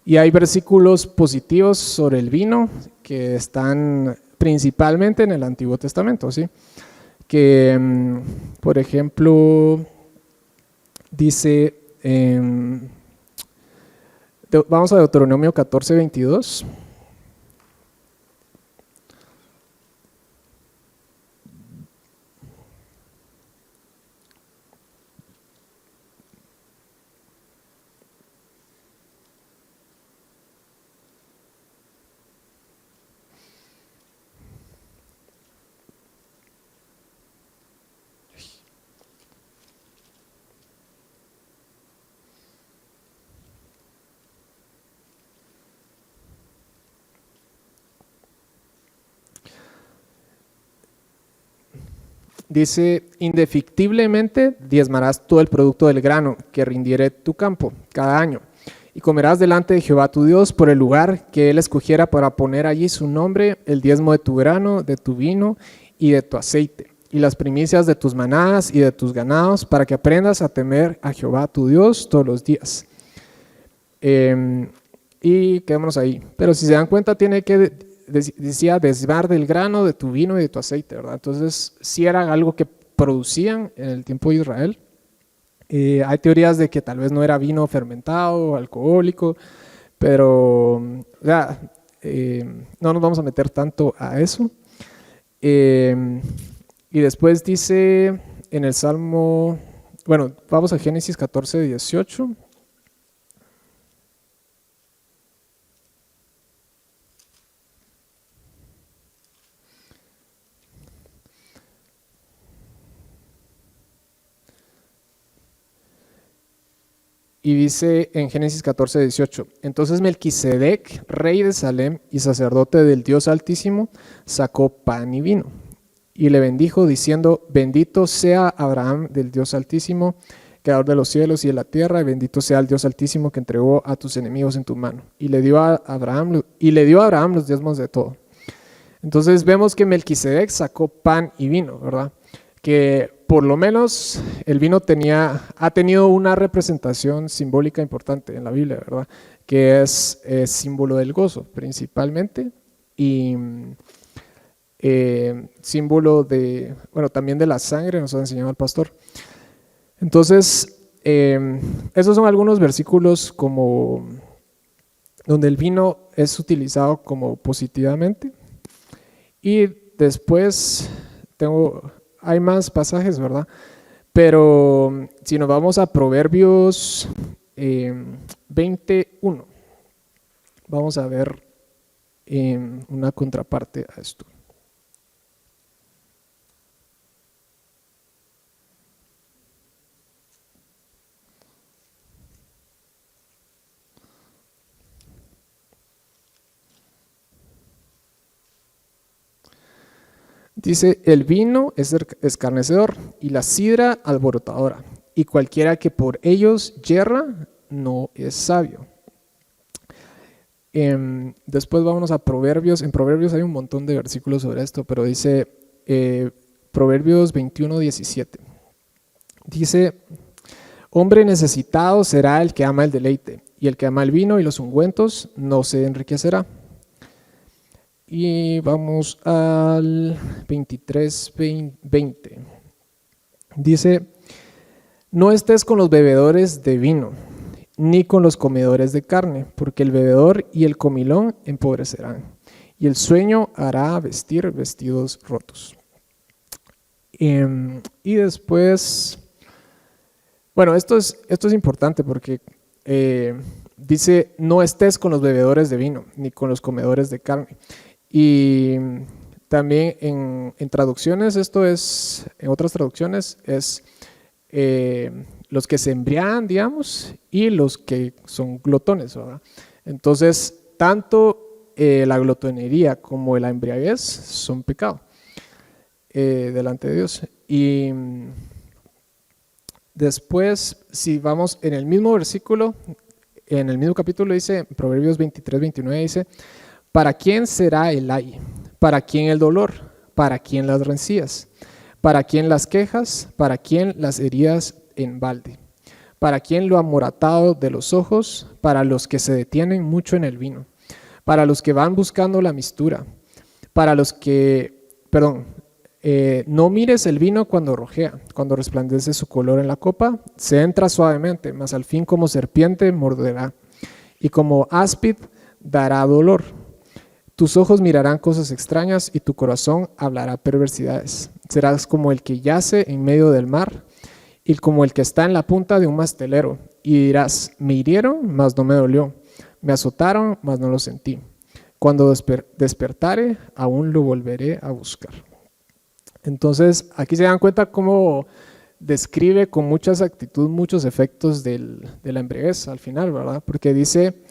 y hay versículos positivos sobre el vino que están principalmente en el Antiguo Testamento, ¿sí? Que, por ejemplo, dice, vamos a Deuteronomio 14:22. Dice, indefectiblemente diezmarás todo el producto del grano que rindiere tu campo cada año, y comerás delante de Jehová tu Dios por el lugar que él escogiera para poner allí su nombre, el diezmo de tu grano, de tu vino y de tu aceite, y las primicias de tus manadas y de tus ganados, para que aprendas a temer a Jehová tu Dios todos los días. Y quedémonos ahí. Pero si se dan cuenta, decía diezmar del grano, de tu vino y de tu aceite, ¿verdad? Entonces, sí era algo que producían en el tiempo de Israel. Hay teorías de que tal vez no era vino fermentado, alcohólico, pero no nos vamos a meter tanto a eso. Y después dice en el Salmo, bueno, vamos a Génesis 14:18. Y dice en Génesis 14:18, entonces Melquisedec, rey de Salem y sacerdote del Dios Altísimo, sacó pan y vino y le bendijo diciendo, bendito sea Abraham del Dios Altísimo, creador de los cielos y de la tierra, y bendito sea el Dios Altísimo que entregó a tus enemigos en tu mano. Y le dio a Abraham los diezmos de todo. Entonces vemos que Melquisedec sacó pan y vino, ¿verdad? Que por lo menos el vino ha tenido una representación simbólica importante en la Biblia, ¿verdad? Que es símbolo del gozo principalmente y símbolo también de la sangre, nos ha enseñado el pastor. Entonces, esos son algunos versículos como donde el vino es utilizado como positivamente. Y después hay más pasajes, ¿verdad? Pero si nos vamos a Proverbios 21, vamos a ver una contraparte a esto. Dice, el vino es escarnecedor y la sidra alborotadora, y cualquiera que por ellos yerra no es sabio. Después vámonos a Proverbios. En Proverbios hay un montón de versículos sobre esto, pero dice Proverbios 21:17. Dice, hombre necesitado será el que ama el deleite, y el que ama el vino y los ungüentos no se enriquecerá. Y vamos al 23:20. Dice, no estés con los bebedores de vino, ni con los comedores de carne, porque el bebedor y el comilón empobrecerán, y el sueño hará vestir vestidos rotos. Y después, bueno, esto es importante porque dice, no estés con los bebedores de vino, ni con los comedores de carne. Y también en traducciones, en otras traducciones, es los que se embriagan, digamos, y los que son glotones, ¿verdad? Entonces, tanto la glotonería como la embriaguez son pecado delante de Dios. Y después, si vamos en el mismo versículo, en el mismo capítulo dice, Proverbios 23:29 dice, ¿para quién será el ay? ¿Para quién el dolor? ¿Para quién las rencillas? ¿Para quién las quejas? ¿Para quién las heridas en balde? ¿Para quién lo amoratado de los ojos? Para los que se detienen mucho en el vino, para los que van buscando la mistura, para los que, no mires el vino cuando rojea, cuando resplandece su color en la copa, se entra suavemente, mas al fin como serpiente morderá, y como áspid dará dolor. Tus ojos mirarán cosas extrañas y tu corazón hablará perversidades. Serás como el que yace en medio del mar y como el que está en la punta de un mastelero. Y dirás, me hirieron, mas no me dolió. Me azotaron, mas no lo sentí. Cuando despertare, aún lo volveré a buscar. Entonces, aquí se dan cuenta cómo describe con mucha exactitud muchos efectos de la embriaguez al final, ¿verdad? Porque dice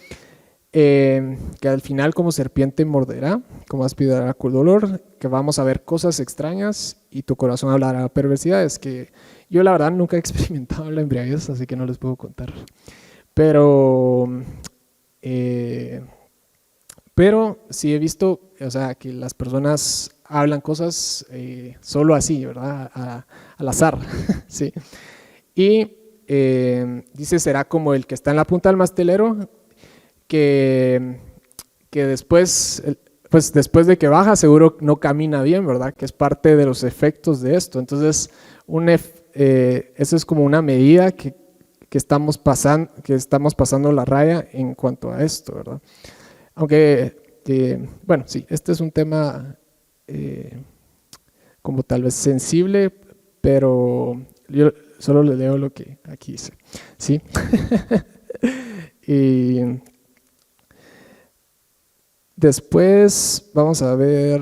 que al final como serpiente morderá, como aspirará con dolor, que vamos a ver cosas extrañas y tu corazón hablará perversidades, que yo la verdad nunca he experimentado la embriaguez, así que no les puedo contar. Pero sí he visto, o sea, que las personas hablan cosas solo así, ¿verdad? Al azar, ¿sí? Y dice, será como el que está en la punta del mastelero, que después, pues después de que baja seguro no camina bien, ¿verdad? Que es parte de los efectos de esto. Entonces, eso es como una medida que estamos pasando la raya en cuanto a esto, ¿verdad? Aunque, bueno, sí, este es un tema como tal vez sensible, pero yo solo le leo lo que aquí dice, ¿sí? Y después vamos a ver,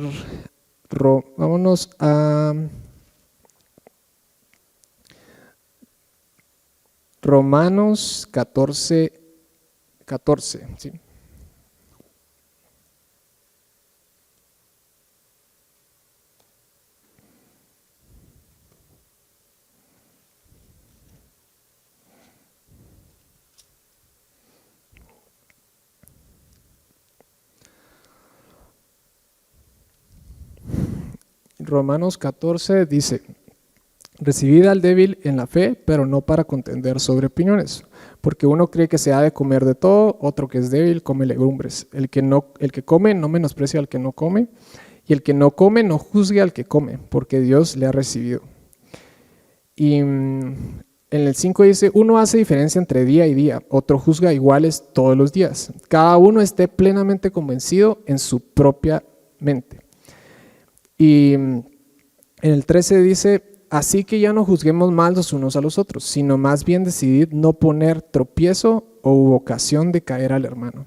vámonos a Romanos 14, ¿sí? Romanos 14 dice, recibid al débil en la fe, pero no para contender sobre opiniones, porque uno cree que se ha de comer de todo, otro que es débil come legumbres. El que come no menosprecia al que no come, y el que no come no juzgue al que come, porque Dios le ha recibido. Y En el 5 dice, uno hace diferencia entre día y día, otro juzga iguales todos los días. Cada uno esté plenamente convencido en su propia mente. Y en el 13 dice, así que ya no juzguemos mal los unos a los otros, sino más bien decidid no poner tropiezo o ocasión de caer al hermano.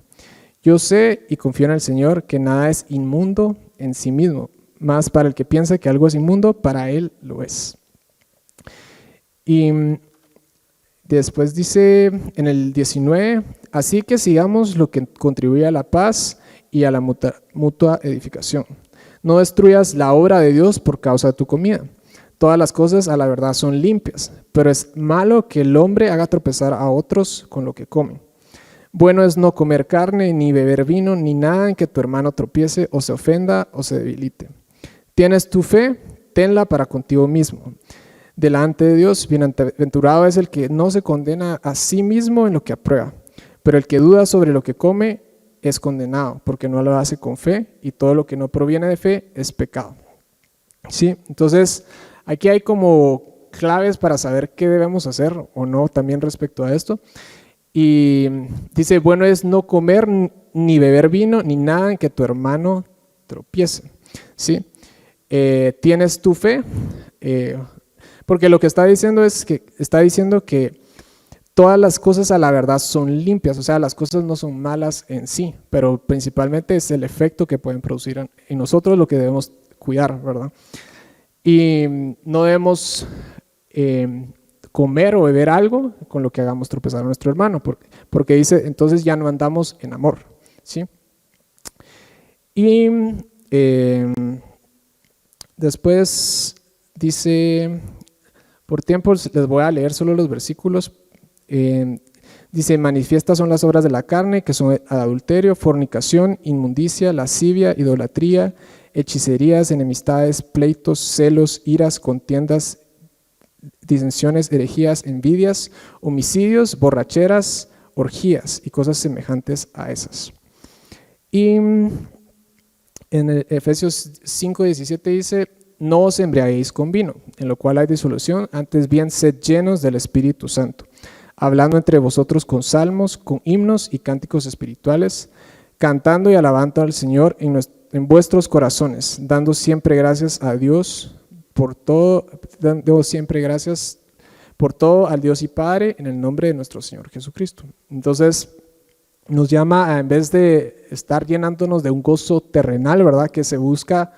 Yo sé y confío en el Señor que nada es inmundo en sí mismo, mas para el que piensa que algo es inmundo, para él lo es. Y después dice en el 19, así que sigamos lo que contribuye a la paz y a la mutua edificación. No destruyas la obra de Dios por causa de tu comida. Todas las cosas a la verdad son limpias, pero es malo que el hombre haga tropezar a otros con lo que comen. Bueno es no comer carne, ni beber vino, ni nada en que tu hermano tropiece o se ofenda o se debilite. ¿Tienes tu fe? Tenla para contigo mismo. Delante de Dios, bienaventurado es el que no se condena a sí mismo en lo que aprueba, pero el que duda sobre lo que come es condenado, porque no lo hace con fe, y todo lo que no proviene de fe es pecado. ¿Sí? Entonces, aquí hay como claves para saber qué debemos hacer o no también respecto a esto. Y dice, bueno es no comer ni beber vino, ni nada en que tu hermano tropiece. ¿Sí? ¿Tienes tu fe? Porque lo que está diciendo es que está diciendo que todas las cosas a la verdad son limpias, o sea, las cosas no son malas en sí, pero principalmente es el efecto que pueden producir en nosotros lo que debemos cuidar, ¿verdad? Y no debemos comer o beber algo con lo que hagamos tropezar a nuestro hermano, porque dice, entonces ya no andamos en amor, ¿sí? Y después dice, por tiempo les voy a leer solo los versículos. Dice, manifiestas son las obras de la carne, que son adulterio, fornicación, inmundicia, lascivia, idolatría, hechicerías, enemistades, pleitos, celos, iras, contiendas, disensiones, herejías, envidias, homicidios, borracheras, orgías y cosas semejantes a esas. Y en Efesios 5:17 dice, no os embriaguéis con vino, en lo cual hay disolución, antes bien sed llenos del Espíritu Santo, hablando entre vosotros con salmos, con himnos y cánticos espirituales, cantando y alabando al Señor en vuestros corazones, dando siempre gracias a Dios por todo, dando siempre gracias por todo al Dios y Padre en el nombre de nuestro Señor Jesucristo. Entonces nos llama a, en vez de estar llenándonos de un gozo terrenal, ¿verdad? Que se busca,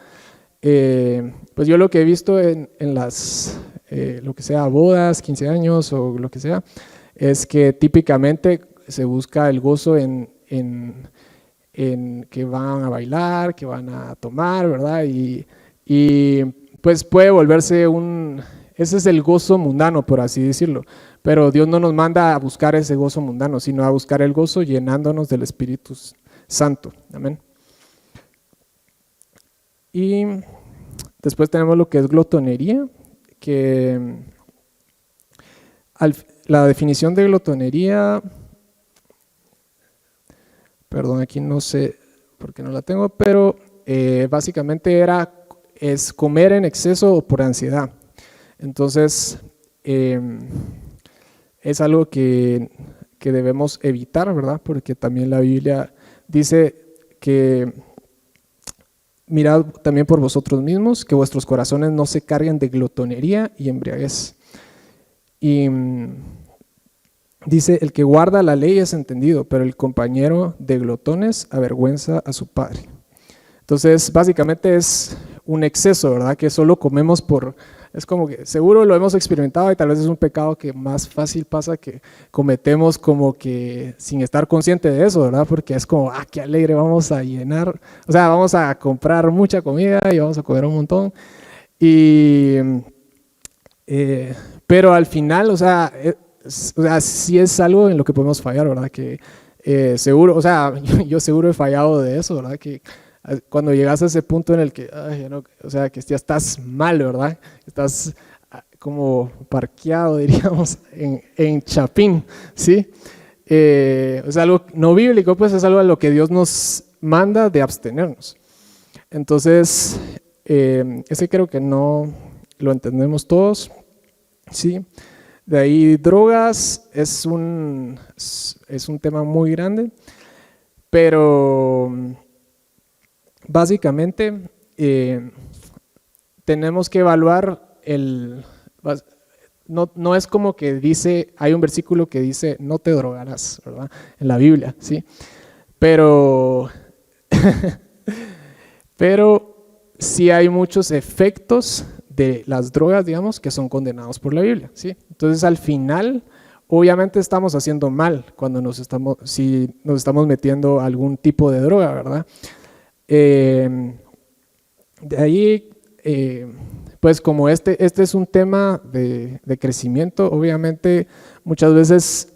pues yo lo que he visto en las, lo que sea, bodas, 15 años o lo que sea, es que típicamente se busca el gozo en que van a bailar, que van a tomar, ¿verdad? Y pues puede volverse ese es el gozo mundano, por así decirlo, pero Dios no nos manda a buscar ese gozo mundano, sino a buscar el gozo llenándonos del Espíritu Santo, amén. Y después tenemos lo que es glotonería, que la definición de glotonería, perdón, aquí no sé por qué no la tengo, pero básicamente es comer en exceso o por ansiedad. Entonces, es algo que debemos evitar, ¿verdad? Porque también la Biblia dice que mirad también por vosotros mismos, que vuestros corazones no se carguen de glotonería y embriaguez. Y dice, el que guarda la ley es entendido, pero el compañero de glotones avergüenza a su padre. Entonces, básicamente es un exceso, ¿verdad? Que solo comemos es como que seguro lo hemos experimentado y tal vez es un pecado que más fácil pasa que cometemos como que sin estar consciente de eso, ¿verdad? Porque es como, qué alegre, vamos a llenar, o sea, vamos a comprar mucha comida y vamos a comer un montón. Pero al final, o sea, sí es algo en lo que podemos fallar, ¿verdad? Que seguro, o sea, yo seguro he fallado de eso, ¿verdad? Que cuando llegas a ese punto en el que, o sea, que ya estás mal, ¿verdad? Estás como parqueado, diríamos, en Chapín, ¿sí? Es algo no bíblico, pues es algo a lo que Dios nos manda de abstenernos. Entonces, ese creo que no lo entendemos todos, ¿sí? De ahí drogas es un tema muy grande, pero básicamente tenemos que evaluar no es como que dice, hay un versículo que dice no te drogarás, ¿verdad? En la Biblia, ¿sí? Pero, pero sí hay muchos efectos de las drogas, digamos, que son condenados por la Biblia, ¿sí? Entonces al final, obviamente estamos haciendo mal cuando si nos estamos metiendo algún tipo de droga, ¿verdad? De ahí, pues como este es un tema de crecimiento, obviamente muchas veces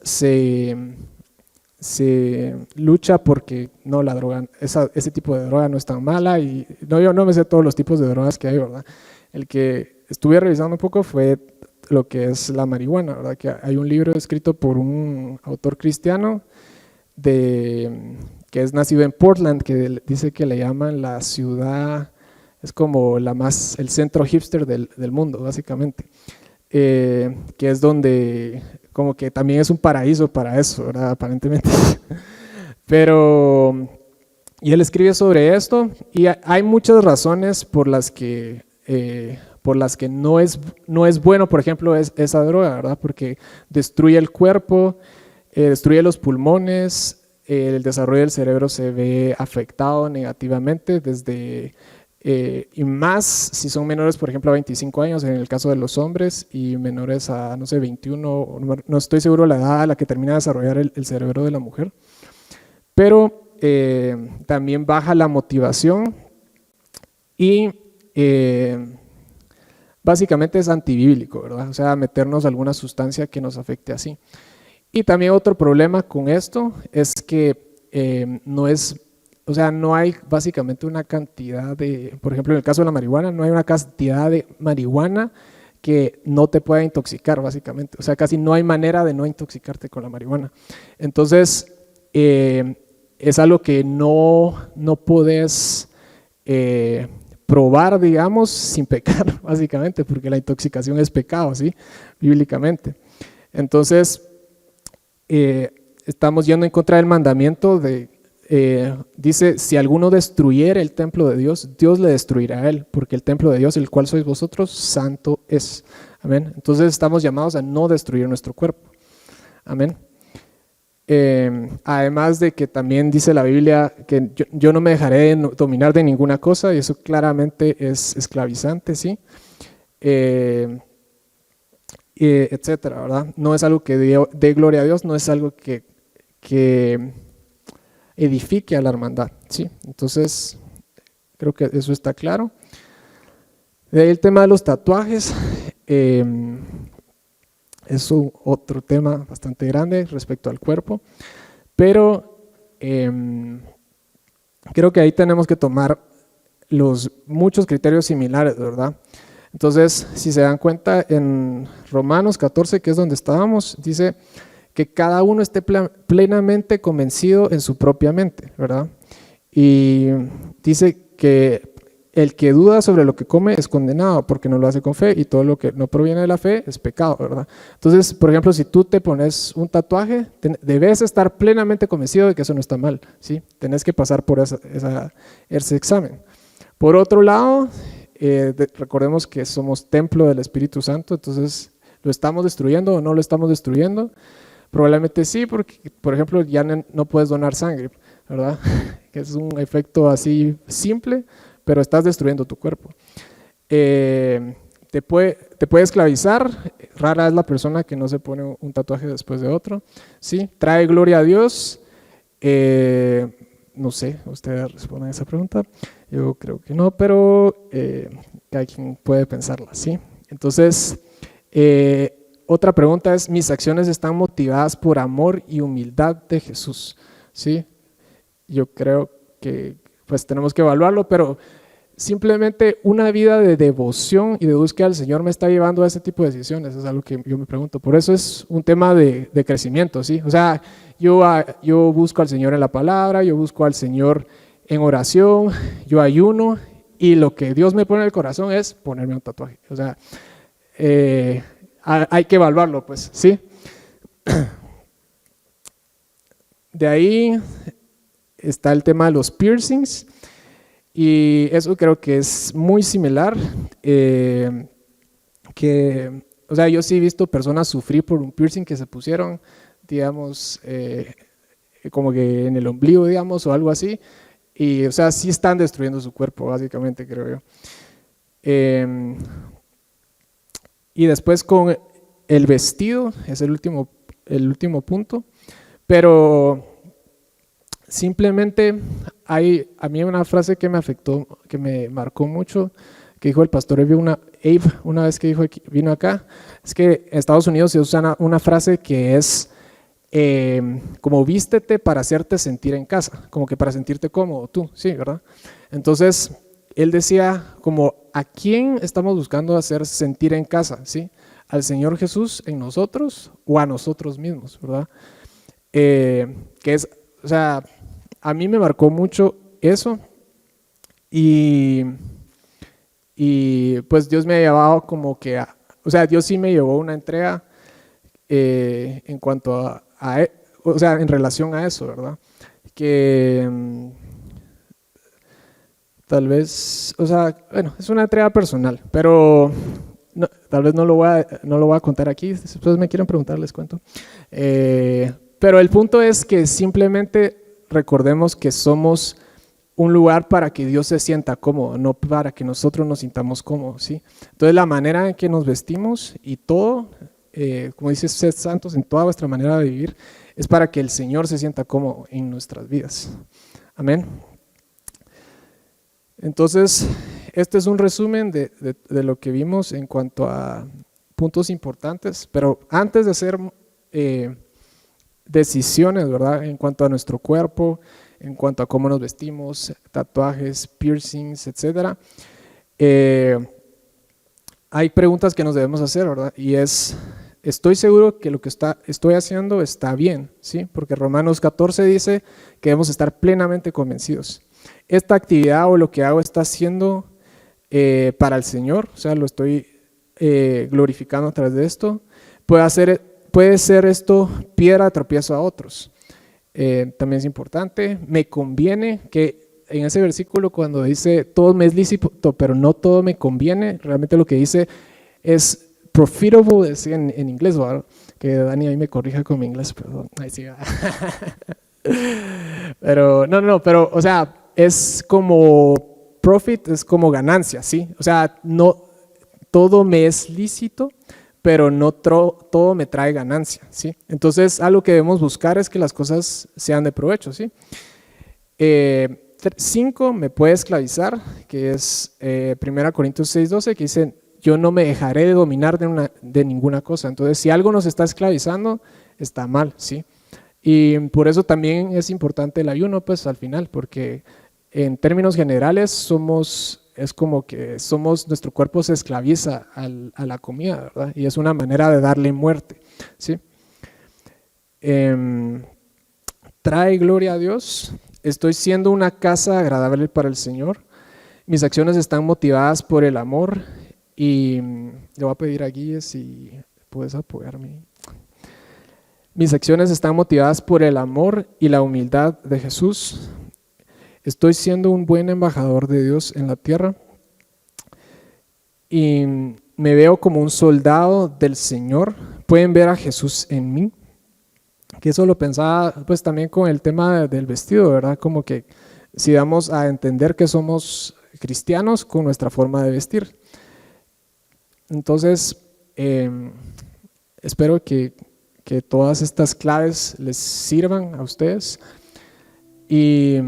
se lucha porque no, la droga, ese tipo de droga no es tan mala y no, yo no me sé todos los tipos de drogas que hay, ¿verdad? El que estuve revisando un poco fue lo que es la marihuana, ¿verdad? Que hay un libro escrito por un autor cristiano que es nacido en Portland, que dice que le llaman la ciudad, es como el centro hipster del mundo, básicamente. Que es donde como que también es un paraíso para eso, ¿verdad? Aparentemente. Pero, y él escribe sobre esto y hay muchas razones por las que no es bueno, por ejemplo, esa droga, ¿verdad? Porque destruye el cuerpo, destruye los pulmones, el desarrollo del cerebro se ve afectado negativamente y más si son menores, por ejemplo, a 25 años en el caso de los hombres y menores a, no sé, 21, no estoy seguro la edad a la que termina de desarrollar el cerebro de la mujer, pero también baja la motivación y básicamente es antibíblico, ¿verdad? O sea, meternos alguna sustancia que nos afecte así. Y también otro problema con esto es que no hay básicamente una cantidad por ejemplo, en el caso de la marihuana, no hay una cantidad de marihuana que no te pueda intoxicar, básicamente. O sea, casi no hay manera de no intoxicarte con la marihuana. Entonces, es algo que no puedes probar, digamos, sin pecar, básicamente, porque la intoxicación es pecado, ¿sí? Bíblicamente. Entonces, estamos yendo en contra del mandamiento dice, si alguno destruyera el templo de Dios, Dios le destruirá a él, porque el templo de Dios, el cual sois vosotros, santo es. Amén. Entonces estamos llamados a no destruir nuestro cuerpo. Amén. Además de que también dice la Biblia que yo no me dejaré dominar de ninguna cosa, y eso claramente es esclavizante, ¿sí? Etcétera, ¿verdad? No es algo que dé gloria a Dios, no es algo que edifique a la hermandad, ¿sí? Entonces, creo que eso está claro. De ahí el tema de los tatuajes, es otro tema bastante grande respecto al cuerpo, pero creo que ahí tenemos que tomar muchos criterios similares, ¿verdad? Entonces, si se dan cuenta, en Romanos 14, que es donde estábamos, dice que cada uno esté plenamente convencido en su propia mente, ¿verdad? Y dice que el que duda sobre lo que come es condenado porque no lo hace con fe, y todo lo que no proviene de la fe es pecado, ¿verdad? Entonces, por ejemplo, si tú te pones un tatuaje, debes estar plenamente convencido de que eso no está mal, ¿sí? Tenés que pasar por ese examen. Por otro lado, recordemos que somos templo del Espíritu Santo, entonces, ¿lo estamos destruyendo o no lo estamos destruyendo? Probablemente sí, porque, por ejemplo, ya no puedes donar sangre, ¿verdad? Que es un efecto así simple, pero estás destruyendo tu cuerpo. Te puede esclavizar, rara es la persona que no se pone un tatuaje después de otro, ¿sí? Trae gloria a Dios, no sé, ustedes responden a esa pregunta, yo creo que no, pero cada quien puede pensarla, ¿sí? Entonces, otra pregunta es, ¿mis acciones están motivadas por amor y humildad de Jesús? ¿Sí? Yo creo que pues tenemos que evaluarlo, pero simplemente una vida de devoción y de búsqueda al Señor me está llevando a ese tipo de decisiones, es algo que yo me pregunto. Por eso es un tema de crecimiento, ¿sí? O sea, yo busco al Señor en la palabra, yo busco al Señor en oración, yo ayuno, y lo que Dios me pone en el corazón es ponerme un tatuaje. O sea, hay que evaluarlo, pues, ¿sí? De ahí está el tema de los piercings, y eso creo que es muy similar, o sea, yo sí he visto personas sufrir por un piercing que se pusieron, digamos, como que en el ombligo, digamos, o algo así, y, o sea, sí están destruyendo su cuerpo, básicamente, creo yo. Y después con el vestido, es el último punto, pero simplemente a mí una frase que me afectó, que me marcó mucho, que dijo el pastor Abe una vez que vino acá, es que en Estados Unidos se usa una frase que es como vístete para hacerte sentir en casa, como que para sentirte cómodo tú, sí, ¿verdad? Entonces, él decía como, ¿a quién estamos buscando hacer sentir en casa? ¿Sí? ¿Al Señor Jesús en nosotros o a nosotros mismos? ¿Verdad? Que es, o sea, a mí me marcó mucho eso, y pues Dios me ha llevado como que, o sea, Dios sí me llevó una entrega en cuanto o sea, en relación a eso, ¿verdad? Que tal vez, o sea, bueno, es una entrega personal, pero tal vez no lo voy a contar aquí, si ustedes me quieren preguntar les cuento. Pero el punto es que simplemente recordemos que somos un lugar para que Dios se sienta cómodo, no para que nosotros nos sintamos cómodos, ¿sí? Entonces la manera en que nos vestimos y todo, como dice, sed santos en toda vuestra manera de vivir, es para que el Señor se sienta cómodo en nuestras vidas. Amén. Entonces, este es un resumen de lo que vimos en cuanto a puntos importantes, pero antes de hacer decisiones, ¿verdad? En cuanto a nuestro cuerpo, en cuanto a cómo nos vestimos, tatuajes, piercings, etcétera, hay preguntas que nos debemos hacer, ¿verdad? Y es, ¿estoy seguro que lo que estoy haciendo está bien? ¿Sí? Porque Romanos 14 dice que debemos estar plenamente convencidos. Esta actividad o lo que hago está siendo para el Señor, o sea, lo estoy glorificando a través de esto. Puede ser esto piedra de tropiezo a otros. También es importante, me conviene, que en ese versículo cuando dice todo me es lícito, pero no todo me conviene, realmente lo que dice es profitable, decía en inglés, ¿verdad? Que Dani ahí me corrija con mi inglés, perdón. Ahí sí, pero pero, o sea, es como profit, es como ganancia, ¿sí? O sea, no todo me es lícito, pero no todo me trae ganancia, ¿sí? Entonces, algo que debemos buscar es que las cosas sean de provecho, ¿sí? 5 me puede esclavizar, que es 1 Corintios 6:12, que dice, yo no me dejaré de dominar de ninguna cosa. Entonces, si algo nos está esclavizando, está mal, ¿sí? Y por eso también es importante el ayuno, pues al final, porque en términos generales es como que nuestro cuerpo se esclaviza a la comida, ¿verdad? Y es una manera de darle muerte, ¿sí? Trae gloria a Dios, estoy siendo una casa agradable para el Señor, mis acciones están motivadas por el amor, y le voy a pedir a Guille si puedes apoyarme. Mis acciones están motivadas por el amor y la humildad de Jesús. Estoy siendo un buen embajador de Dios en la tierra y me veo como un soldado del Señor. Pueden ver a Jesús en mí. Que eso lo pensaba pues también con el tema del vestido, ¿verdad? Como que si damos a entender que somos cristianos con nuestra forma de vestir. Entonces, espero que todas estas claves les sirvan a ustedes y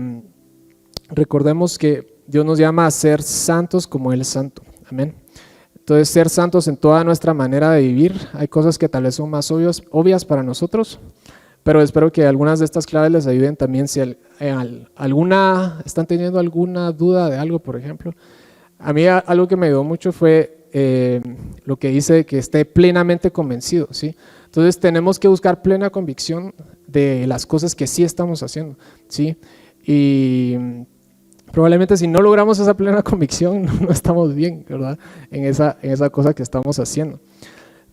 recordemos que Dios nos llama a ser santos como Él es santo. Amén. Entonces, ser santos en toda nuestra manera de vivir. Hay cosas que tal vez son más obvias para nosotros, pero espero que algunas de estas claves les ayuden también si están teniendo alguna duda de algo, por ejemplo. A mí algo que me ayudó mucho fue lo que dice que esté plenamente convencido, ¿sí? Entonces tenemos que buscar plena convicción de las cosas que sí estamos haciendo, ¿sí? Y probablemente si no logramos esa plena convicción no estamos bien, ¿verdad? En esa cosa que estamos haciendo.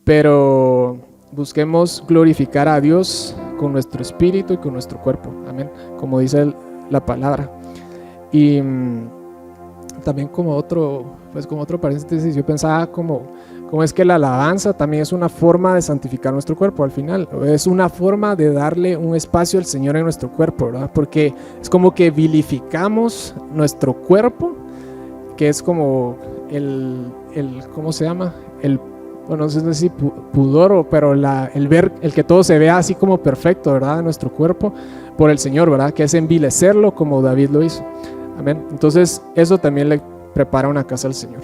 pero busquemos glorificar a Dios con nuestro espíritu y con nuestro cuerpo, amén, como dice la palabra. Y también como otro paréntesis, yo pensaba como es que la alabanza también es una forma de santificar nuestro cuerpo al final, es una forma de darle un espacio al Señor en nuestro cuerpo, ¿verdad? Porque es como que vilificamos nuestro cuerpo, que es como ¿cómo se llama? Bueno, no sé si pudor, pero el que todo se vea así como perfecto, ¿verdad? Nuestro cuerpo por el Señor, ¿verdad? Que es envilecerlo como David lo hizo. Amén. Entonces, eso también le prepara una casa al Señor.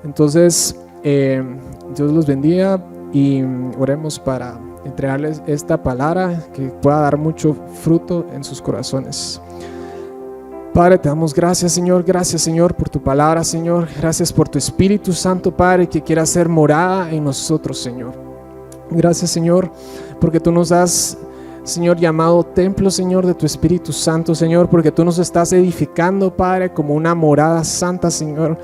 Entonces, Dios los bendiga y oremos para entregarles esta palabra que pueda dar mucho fruto en sus corazones. Padre, te damos gracias, Señor, por tu palabra, Señor. Gracias por tu Espíritu Santo, Padre, que quiera hacer morada en nosotros, Señor. Gracias, Señor, porque tú nos has, Señor, llamado templo, Señor, de tu Espíritu Santo, Señor, porque tú nos estás edificando, Padre, como una morada santa, Señor,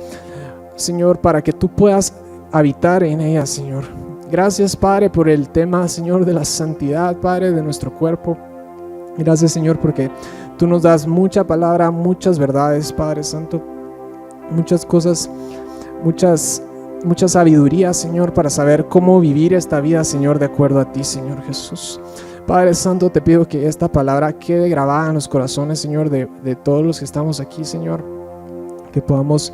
para que tú puedas habitar en ella, Señor. Gracias, Padre, por el tema, Señor, de la santidad, Padre, de nuestro cuerpo. Gracias, Señor, porque tú nos das mucha palabra, muchas verdades, Padre Santo, muchas cosas, mucha sabiduría, Señor, para saber cómo vivir esta vida, Señor, de acuerdo a ti, Señor Jesús. Padre Santo, te pido que esta palabra quede grabada en los corazones, Señor, de todos los que estamos aquí, Señor. Que podamos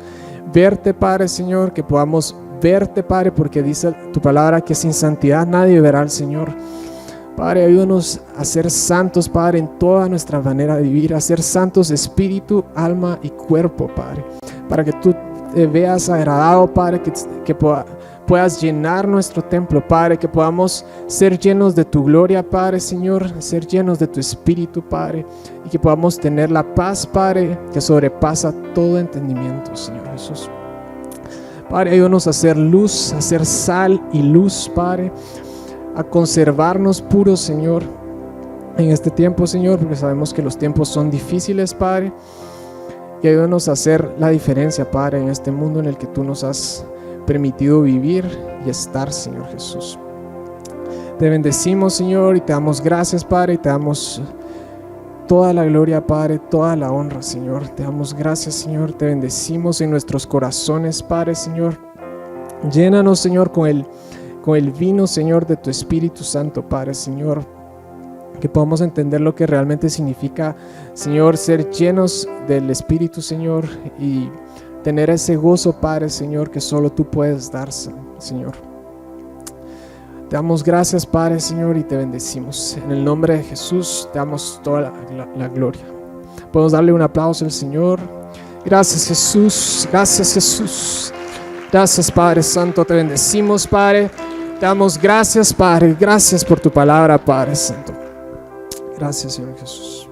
verte, Padre, Señor, que podamos verte, Padre, porque dice tu palabra que sin santidad nadie verá al Señor. Padre, ayúdanos a ser santos, Padre, en toda nuestra manera de vivir, a ser santos espíritu, alma y cuerpo, Padre, para que tú te veas agradado, Padre, que puedas llenar nuestro templo, Padre, que podamos ser llenos de tu gloria, Padre, Señor, ser llenos de tu espíritu, Padre, y que podamos tener la paz, Padre, que sobrepasa todo entendimiento, Señor Jesús. Padre, ayúdanos a ser luz, a ser sal y luz, Padre, a conservarnos puros, Señor, en este tiempo, Señor, porque sabemos que los tiempos son difíciles, Padre, y ayúdanos a hacer la diferencia, Padre, en este mundo en el que tú nos has permitido vivir y estar, Señor Jesús. Te bendecimos, Señor, y te damos gracias, Padre, y te damos toda la gloria, Padre, toda la honra, Señor. Te damos gracias, Señor, te bendecimos en nuestros corazones, Padre, Señor. Llénanos, Señor, con el vino, Señor, de tu Espíritu Santo, Padre, Señor, que podamos entender lo que realmente significa, Señor, ser llenos del Espíritu, Señor, y tener ese gozo, Padre, Señor, que solo tú puedes dar, Señor. Te damos gracias, Padre, Señor, y te bendecimos. En el nombre de Jesús te damos toda la gloria. Podemos darle un aplauso al Señor. Gracias, Jesús. Gracias, Jesús. Gracias, Padre Santo. Te bendecimos, Padre. Te damos gracias, Padre. Gracias por tu palabra, Padre Santo. Gracias, Señor Jesús.